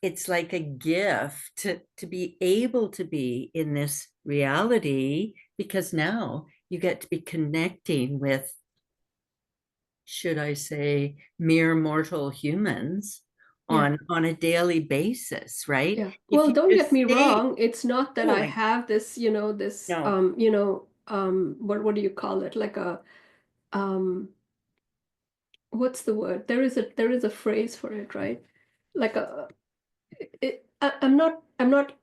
it's like a gift to be able to be in this reality, because now you get to be connecting with, should I say, mere mortal humans Yeah. on a daily basis, right? Yeah. If Well, you don't get just me stay, wrong. It's not that oh, I I have this, no, what do you call it? Like a, um, what's the word? There is a phrase for it, right? Like I'm not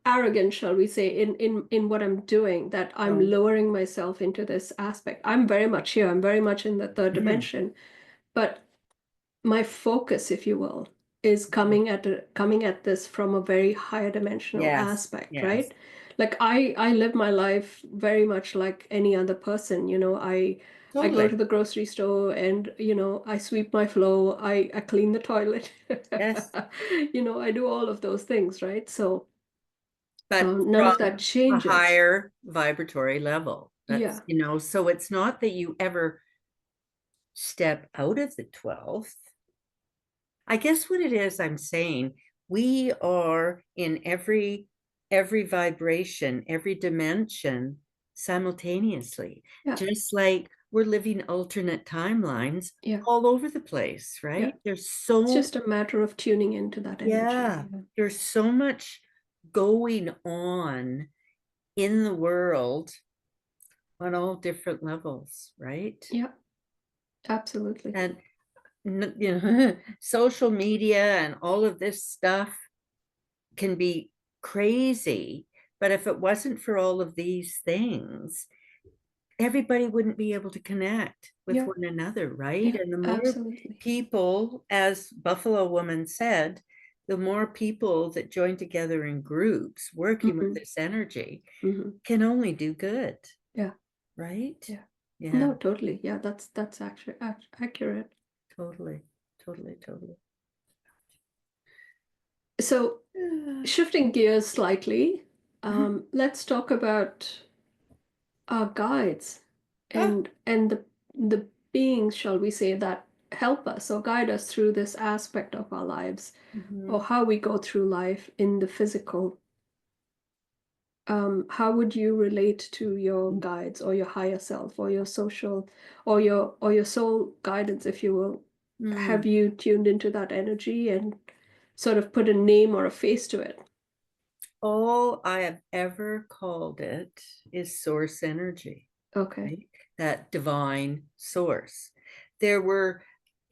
arrogant, shall we say, in what I'm doing, that I'm no. lowering myself into this aspect. I'm very much here. I'm very much in the third Mhm. dimension, but my focus, if you will, is coming at this from a very higher dimensional Yes, aspect, yes, right? Like I live my life very much like any other person. I go to totally. the grocery store and I sweep my floor, I clean the toilet. Yes, I do all of those things, right? So but none of that from a changes. higher vibratory level. That's, Yeah, so it's not that you ever step out of the 12th. I guess what it is I'm saying, we are in every vibration, every dimension simultaneously, yeah, just like we're living alternate timelines yeah, all over the place, yeah. right? There's It's so, just a matter of tuning into that energy. yeah, there's so much going on in the world on all different levels, right? Yeah, absolutely. And social media and all of this stuff can be crazy, but if it wasn't for all of these things, everybody wouldn't be able to connect with Yeah, one another, right? yeah, And the more absolutely. people, as Buffalo Woman said, the more people that join together in groups working with Hmm. this energy Hmm. can only do good, Yeah, right? yeah. Yeah, No, totally. Yeah, that's actually accurate. totally, totally, totally. So shifting gears slightly, let's talk about our guides Ah, and the beings, shall we say, that help us or guide us through this aspect of our lives, or mhm. how we go through life in the physical. How would you relate to your guides or your higher self or your social or your soul guidance, if you will? Have Mm. you tuned into that energy and sort of put a name or a face to it? All I have ever called it is source energy, Okay. right? That divine source. There were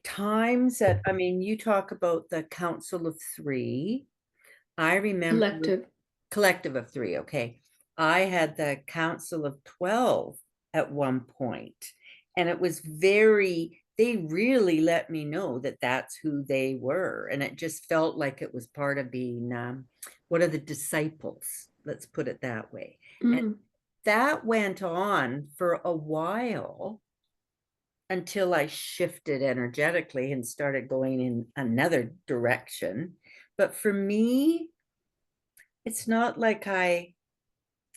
times that, I mean, you talk about the Council of Three. I remember Collective. collective of three, okay. I had the Council of 12 at one point, and it was they really let me know that that's who they were. And it just felt like it was part of being one of the disciples, let's put it that way. And Mm, that went on for a while. until I shifted energetically and started going in another direction. But for me, it's not like I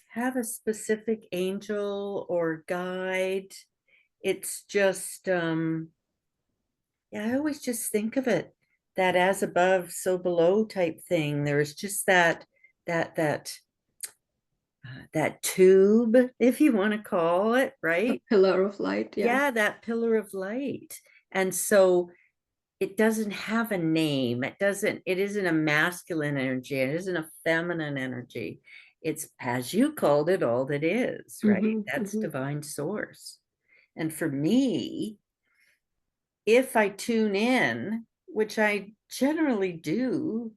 have a specific angel or guide. It's just yeah, I always just think of it that as above, so below type thing. There's just that that tube, if you want to call it, A right? pillar of light, yeah. Yeah, that pillar of light. And so it doesn't have a name. It isn't a masculine energy. It isn't a feminine energy. It's, as you called it, all that is, right? That's divine source. And for me, if I tune in, which I generally do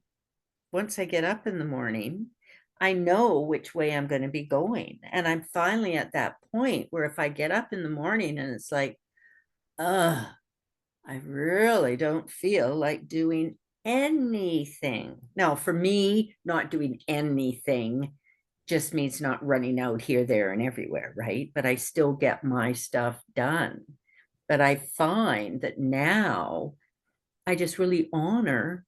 once I get up in the morning, I know which way I'm going to be going. And I'm finally at that point where if I get up in the morning and it's like, I really don't feel like doing anything. Now, for me, not doing anything just means not running out here, there, and everywhere, right? But I still get my stuff done. But I find that now I just really honor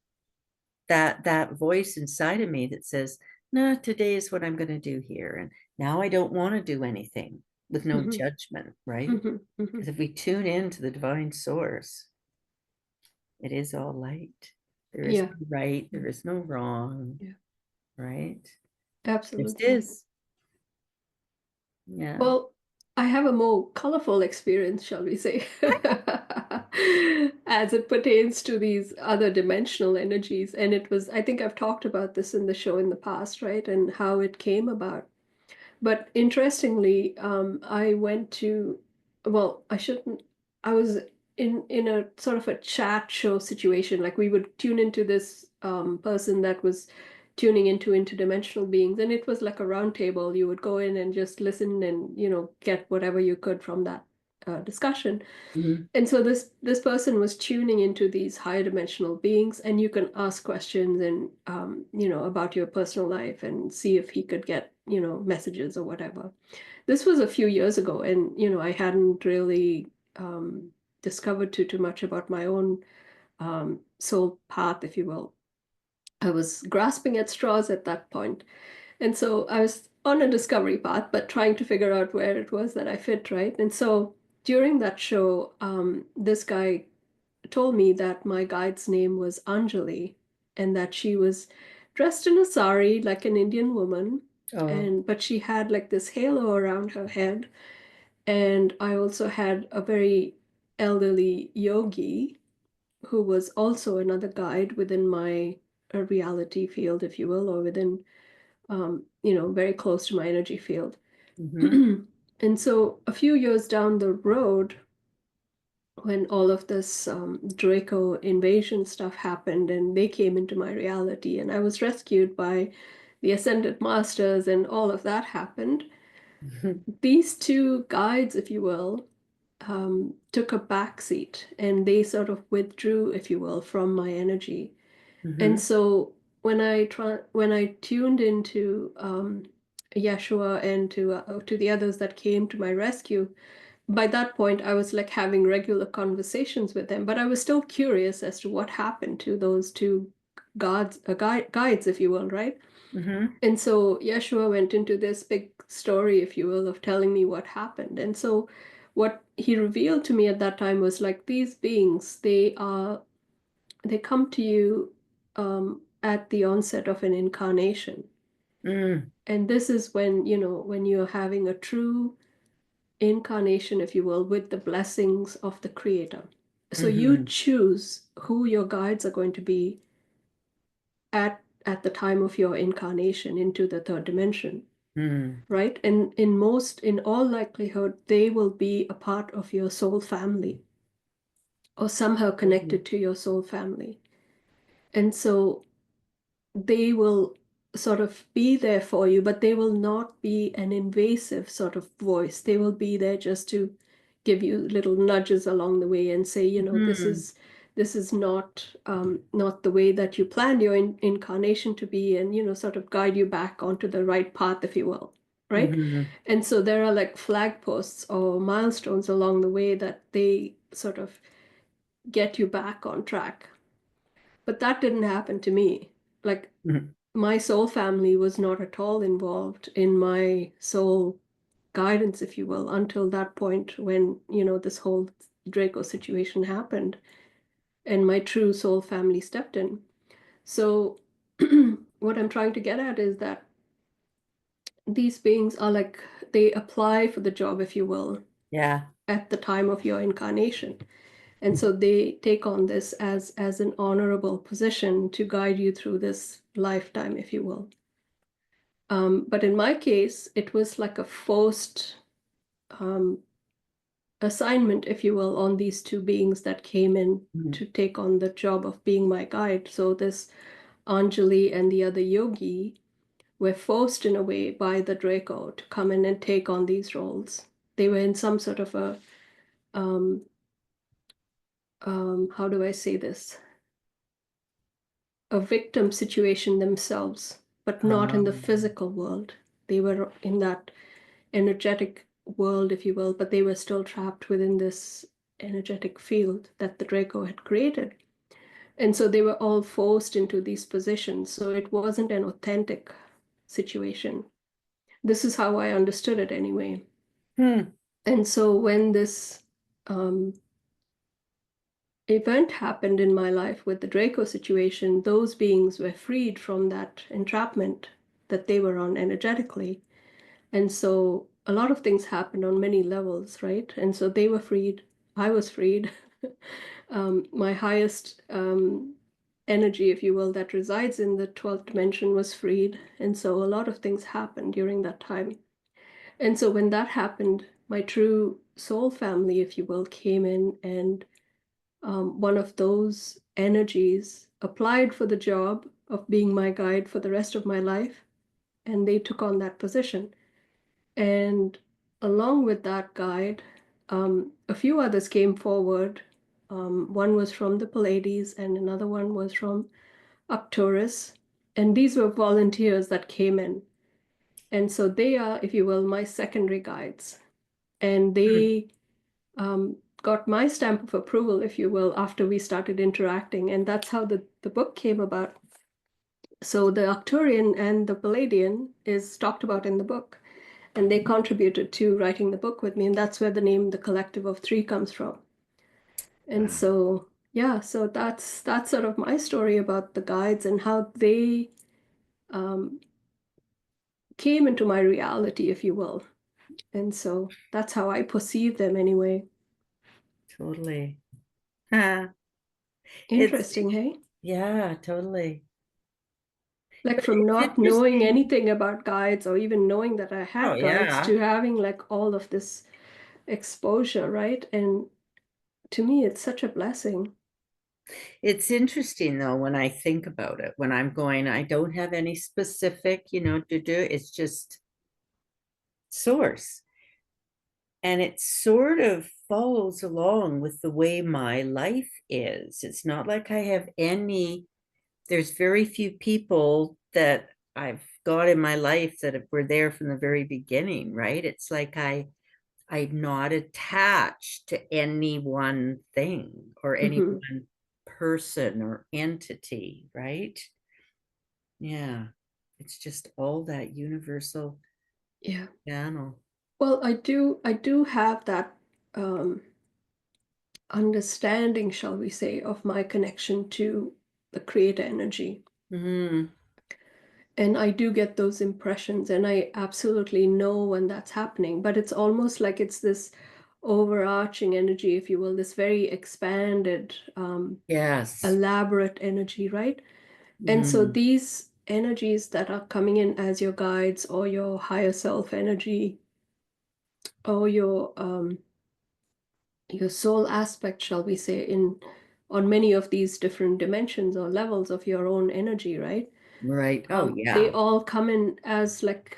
that voice inside of me that says, no, today is what I'm going to do here. And now I don't want to do anything with no judgment, right? Because if we tune into the divine source, it is all light. There is Yeah. no right, there is no wrong, Yeah. right? Absolutely. Just is. Yeah. Well, I have a more colorful experience, shall we say, as it pertains to these other dimensional energies. And it was, I think I've talked about this in the show in the past, right? And how it came about. But interestingly, I went to, well, I shouldn't, I was in a sort of a chat show situation. Like we would tune into this person that was tuning into interdimensional beings, and it was like a round table. You would go in and just listen and, get whatever you could from that discussion. Mhm. And so this person was tuning into these higher dimensional beings, and you can ask questions and about your personal life and see if he could get messages or whatever. This was a few years ago, and I hadn't really discovered too much about my own soul path, if you will. I was grasping at straws at that point, and so I was on a discovery path, but trying to figure out where it was that I fit, right? And so during that show, this guy told me that my guide's name was Anjali, and that she was dressed in a sari like an Indian woman, Oh. but she had like this halo around her head. And I also had a very elderly yogi who was also another guide within my reality field, if you will, or within very close to my energy field. Mhm. And so a few years down the road, when all of this Draco invasion stuff happened and they came into my reality, and I was rescued by the Ascended Masters, and all of that happened, these two guides, if you will, took a backseat and they sort of withdrew, if you will, from my energy. And Mhm. so when I tuned into Yeshua and to the others that came to my rescue, by that point I was like having regular conversations with them, but I was still curious as to what happened to those two guides, if you will, right? Mhm. And so Yeshua went into this big story, if you will, of telling me what happened. And so what he revealed to me at that time was like these beings, they come to you at the onset of an incarnation. Mm. And this is when, when you're having a true incarnation, if you will, with the blessings of the Creator. So you Mhm. choose who your guides are going to be at the time of your incarnation into the third dimension, Mm. right? And in all likelihood, they will be a part of your soul family or somehow connected to your soul family. And so they will sort of be there for you, but they will not be an invasive sort of voice. They will be there just to give you little nudges along the way and say, Mhm. this is not the way that you planned your incarnation to be, and sort of guide you back onto the right path, if you will, right? Mhm. And so there are like flag posts or milestones along the way that they sort of get you back on track. But that didn't happen to me. Like Mhm. my soul family was not at all involved in my soul guidance, if you will, until that point when, this whole Draco situation happened and my true soul family stepped in. So what I'm trying to get at is that these beings are like, they apply for the job, if you will, Yeah. at the time of your incarnation. And so they take on this as an honorable position to guide you through this lifetime, if you will. But in my case, it was like a forced um, assignment, if you will, on these two beings that came in Mhm. to take on the job of being my guide. So this Anjali and the other yogi were forced in a way by the Draco to come in and take on these roles. They were in some sort of a, um, how do I say this? A victim situation themselves, but not in the physical world. They were in that energetic world, if you will, but they were still trapped within this energetic field that the Draco had created. And so they were all forced into these positions. So it wasn't an authentic situation. This is how I understood it anyway. Hmm. And so when this um, event happened in my life with the Draco situation, those beings were freed from that entrapment that they were on energetically. And so a lot of things happened on many levels, right? And so they were freed. I was freed. My highest energy, if you will, that resides in the 12th dimension was freed. And so a lot of things happened during that time. And so when that happened, my true soul family, if you will, came in, and one of those energies applied for the job of being my guide for the rest of my life. And they took on that position. And along with that guide, a few others came forward. One was from the Pleiades, and another one was from Arcturus. And these were volunteers that came in. And so they are, if you will, my secondary guides. And they got my stamp of approval, if you will, after we started interacting. And that's how the book came about. So the Arcturian and the Palladian is talked about in the book. And they contributed to writing the book with me. And that's where the name The Collective of Three comes from. And so, yeah, so that's sort of my story about the guides and how they um, came into my reality, if you will. And so that's how I perceive them anyway. Totally. Huh. It's, Interesting, hey? yeah, totally. Like But from it's not knowing interesting. anything about guides or even knowing that I Oh, had guides yeah. to having like all of this exposure, right? And to me, it's such a blessing. It's interesting though, when I think about it, when I'm going, I don't have any specific, to do, it's just source. And it sort of follows along with the way my life is. It's not like I have there's very few people that I've got in my life that were there from the very beginning, right? It's like I'm not attached to any one thing or any Hmm. one person or entity, right? Yeah. It's just all that universal Yeah. channel. Well, I do have that um, understanding, shall we say, of my connection to the creator energy. Mm-hmm. And I do get those impressions, and I absolutely know when that's happening. But it's almost like it's this overarching energy, if you will, this very expanded, Yes. elaborate energy, right? And so Mm-hmm. these energies that are coming in as your guides or your higher self energy or your soul aspect, shall we say, in on many of these different dimensions or levels of your own energy, right? Right. Oh, They yeah. all come in as like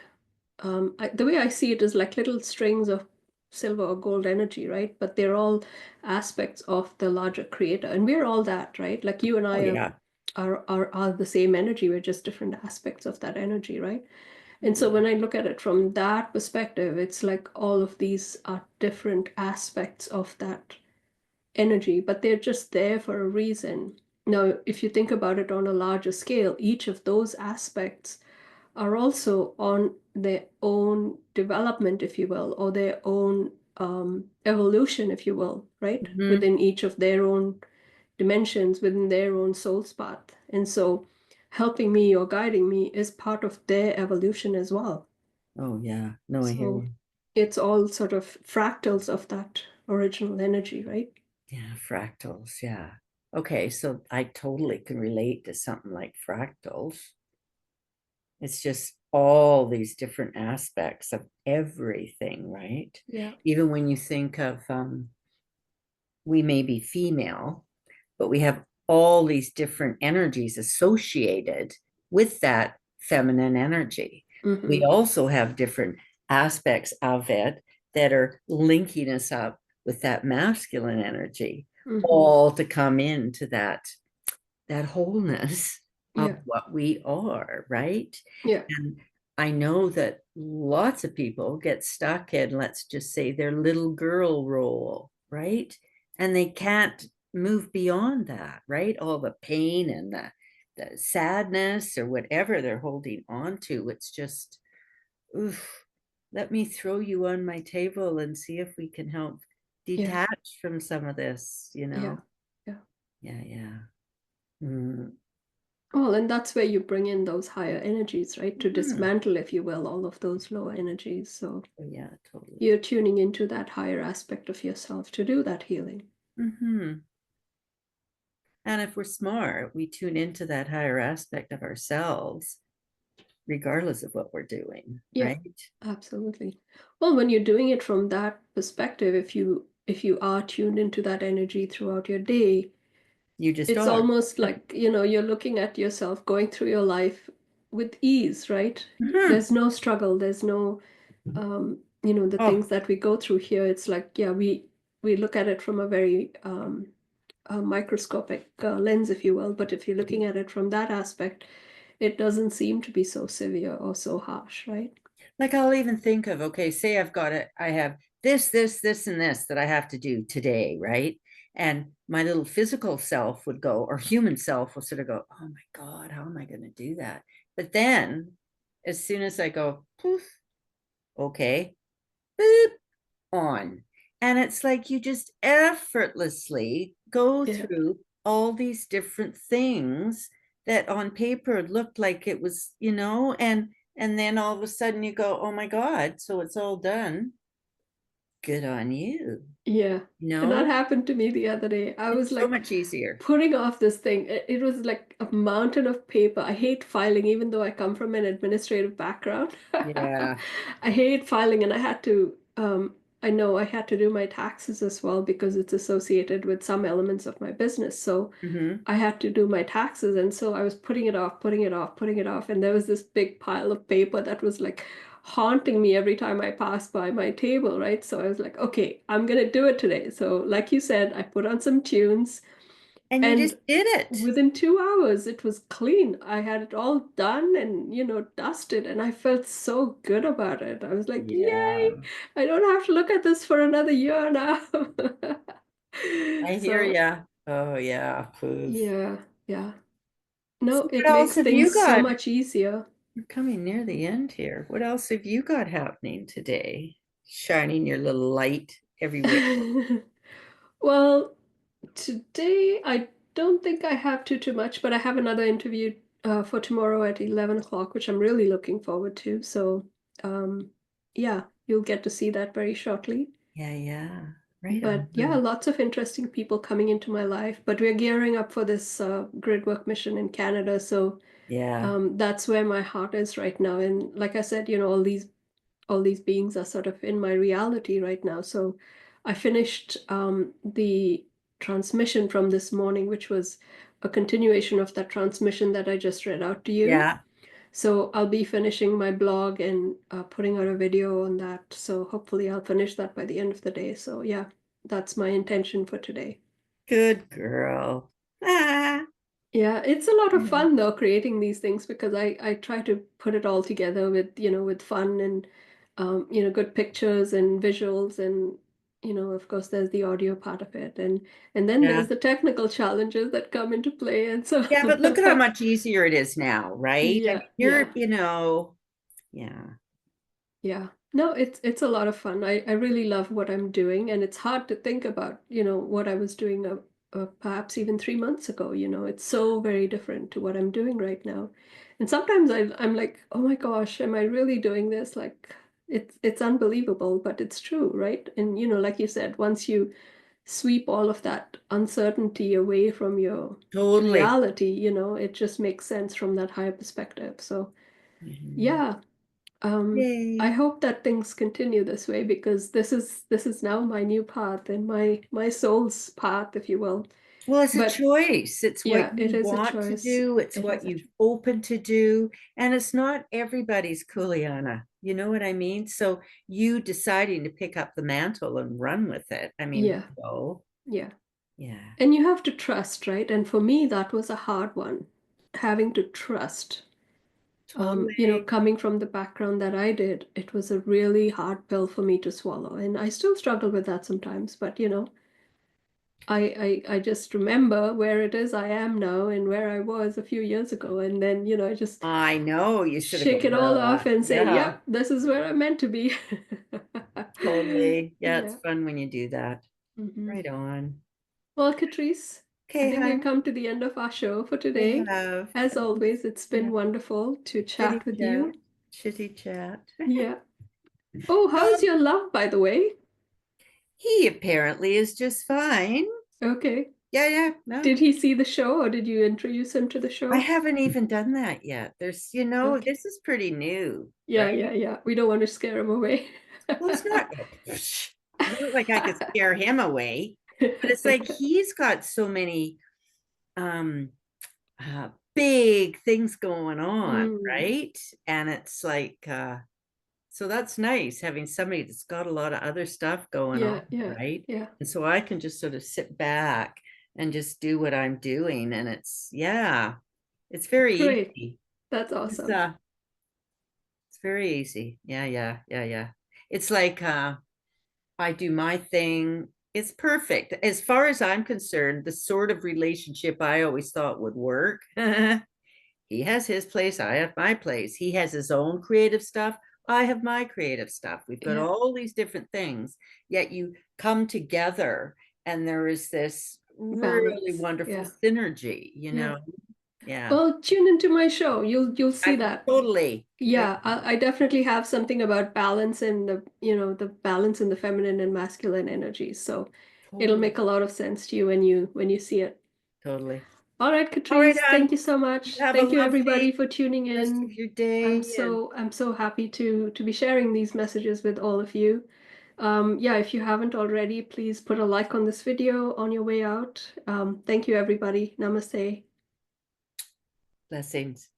the way I see it is like little strings of silver or gold energy, right? But they're all aspects of the larger creator, and we're all that, right? Like you and Oh, I yeah. are the same energy. We're just different aspects of that energy, right? And so when I look at it from that perspective, it's like all of these are different aspects of that energy, but they're just there for a reason. Now, if you think about it on a larger scale, each of those aspects are also on their own development, if you will, or their own evolution, if you will, right? Mhm. Within each of their own dimensions, within their own soul's path. And so helping me or guiding me is part of their evolution as well. Oh yeah, no, I hear So you. it's all sort of fractals of that original energy, right? Yeah, fractals, yeah. Okay, so I totally can relate to something like fractals. It's just all these different aspects of everything, right? Yeah. Even when you think of we may be female, but we have all these different energies associated with that feminine energy. We Mm-hmm. also have different aspects of it that are linking us up with that masculine energy, Mm-hmm. all to come into that wholeness of Yeah. what we are, right? Yeah. And I know that lots of people get stuck in, let's just say, their little girl role, right? And they can't move beyond that, right? All the pain and the sadness or whatever they're holding on to. It's just, oof, let me throw you on my table and see if we can help Yeah. detach from some of this, Yeah. Yeah. Yeah, yeah. Mm. Well, and that's where you bring in those higher energies, right? To Mhm. dismantle, if you will, all of those lower energies. So Oh, yeah, totally. you're tuning into that higher aspect of yourself to do that healing. Hmm. And if we're smart, we tune into that higher aspect of ourselves, regardless of what we're doing, Yeah, right? absolutely. Well, when you're doing it from that perspective, if you are tuned into that energy throughout your day, You just it's are. almost like, you're looking at yourself going through your life with ease, right? Hmm. There's no struggle, there's no the Oh, things that we go through here. It's like, yeah, we look at it from a very microscopic lens, if you will. But if you're looking at it from that aspect, it doesn't seem to be so severe or so harsh, right? like I'll even think of, okay, say I've got it, I have this, and this that I have to do today, right? And my little physical self would go, or human self will sort of go, oh my God, how am I going to do that? But then as soon as I go, poof, okay, boop, on. And it's like you just effortlessly go Yeah, through all these different things that on paper looked like it was, and then all of a sudden you go, oh my God, so it's all done. Good on you. yeah. You And that know, happened to me the other day. I was it's so like much easier. putting off this thing. It was like a mountain of paper. I hate filing, even though I come from an administrative background. Yeah. I hate filing, and I know I had to do my taxes as well because it's associated with some elements of my business. So Hmm. I had to do my taxes. And so I was putting it off, putting it off, putting it off. And there was this big pile of paper that was like haunting me every time I passed by my table, right? So I was like, okay, I'm going to do it today. So, like you said, I put on some tunes, And you and just did it. within 2 hours, it was clean. I had it all done and, dusted, and I felt so good about it. I was like, yay, Yeah. I don't have to look at this for another year now. I hear So, ya. Oh yeah. Poof. yeah, yeah. So No, what it else makes have you things so got? much easier. We're coming near the end here. What else have you got happening today? Shining your little light everywhere. Well, today I don't think I have too much, but I have another interview for tomorrow at 11 o'clock, which I'm really looking forward to. So, yeah, you'll get to see that very shortly. Yeah, yeah. Right But yeah, on. lots of interesting people coming into my life. But we're gearing up for this Gridwork mission in Canada. So Yeah. that's where my heart is right now. And like I said, all these beings are sort of in my reality right now. So I finished the transmission from this morning, which was a continuation of that transmission that I just read out to you. Yeah. So I'll be finishing my blog and putting out a video on that. So hopefully I'll finish that by the end of the day. So yeah, that's my intention for today. Good girl. Ah. Yeah, it's a lot of Yeah. fun though creating these things because I try to put it all together with, with fun and good pictures and visuals and of course there's the audio part of it and then Yeah. there's the technical challenges that come into play and so Yeah, but look at how much easier it is now, right? I yeah, mean, yeah. yeah. Yeah. No, it's a lot of fun. I really love what I'm doing, and it's hard to think about, what I was doing perhaps even 3 months ago. It's so very different to what I'm doing right now. And sometimes I'm like, oh my gosh, am I really doing this? Like, it's unbelievable, but it's true, right? And like you said, once you sweep all of that uncertainty away from your Totally. reality, it just makes sense from that higher perspective. So, Mhm. yeah. I Yay. hope that things continue this way because this is now my new path and my soul's path, if you will. Well, it's a But choice. It's what yeah, it you is a want to choice. do. It's It what is a you've choice. open to do. And it's not everybody's Kuleana. You know what I mean? So you deciding to pick up the mantle and run with it. I mean, Yeah, oh, yeah. yeah, And you have to trust, right? And for me, that was a hard one, having to trust. totally. Coming from the background that I did, it was a really hard pill for me to swallow. And I still struggle with that sometimes, but I just remember where it is I am now and where I was a few years ago. And then, I just I know you should have shake go, it all off well, and say, yeah, yep, this is where I'm meant to be. totally. Yeah, it's Yeah. fun when you do that. Hmm. Right on. Well, Catrice, I Okay, think we've hon, come to the end of our show for we today. have As always, it's yeah, been wonderful to chitty chat with chat, you. chitty chat. Yeah. Oh, how's Um, your love, by the way? he apparently is just fine. Okay. Yeah, yeah, no. Did he see the show or did you introduce him to the I show? haven't even done that yet. Okay. This is pretty new, Yeah, right? yeah, yeah. We don't want to scare him away. Well, it's not, not like I could scare him away, but it's like he's got so many um big things going on, Mm, right? And it's like so that's nice having somebody that's got a lot of other stuff going on, yeah, yeah, right? yeah. And so I can just sort of sit back and just do what I'm doing. And yeah, it's very Great. easy. That's It's awesome. uh it's very easy. Yeah, yeah, yeah, yeah. It's like I do my thing. It's perfect. As far as I'm concerned, the sort of relationship I always thought would work. He has his place, I have my place. He has his own creative stuff, I have my creative stuff. We've got Yeah. all these different things, yet you come together and there is this really Balance. wonderful Yeah. synergy, Yeah. Yeah. Well, tune into my show. You'll see I that. totally, Yeah, I definitely have something about balance and the balance in the feminine and masculine energies. So it'll totally, make a lot of sense to you when you see it. totally. All right, All right, Catrice, hon. thank you so You much. have a Thank you everybody lovely for tuning rest of in. your I'm day and so I'm so happy to be sharing these messages with all of you. Yeah, if you haven't already, please put a like on this video on your way out. Thank you, everybody. Namaste. blessings.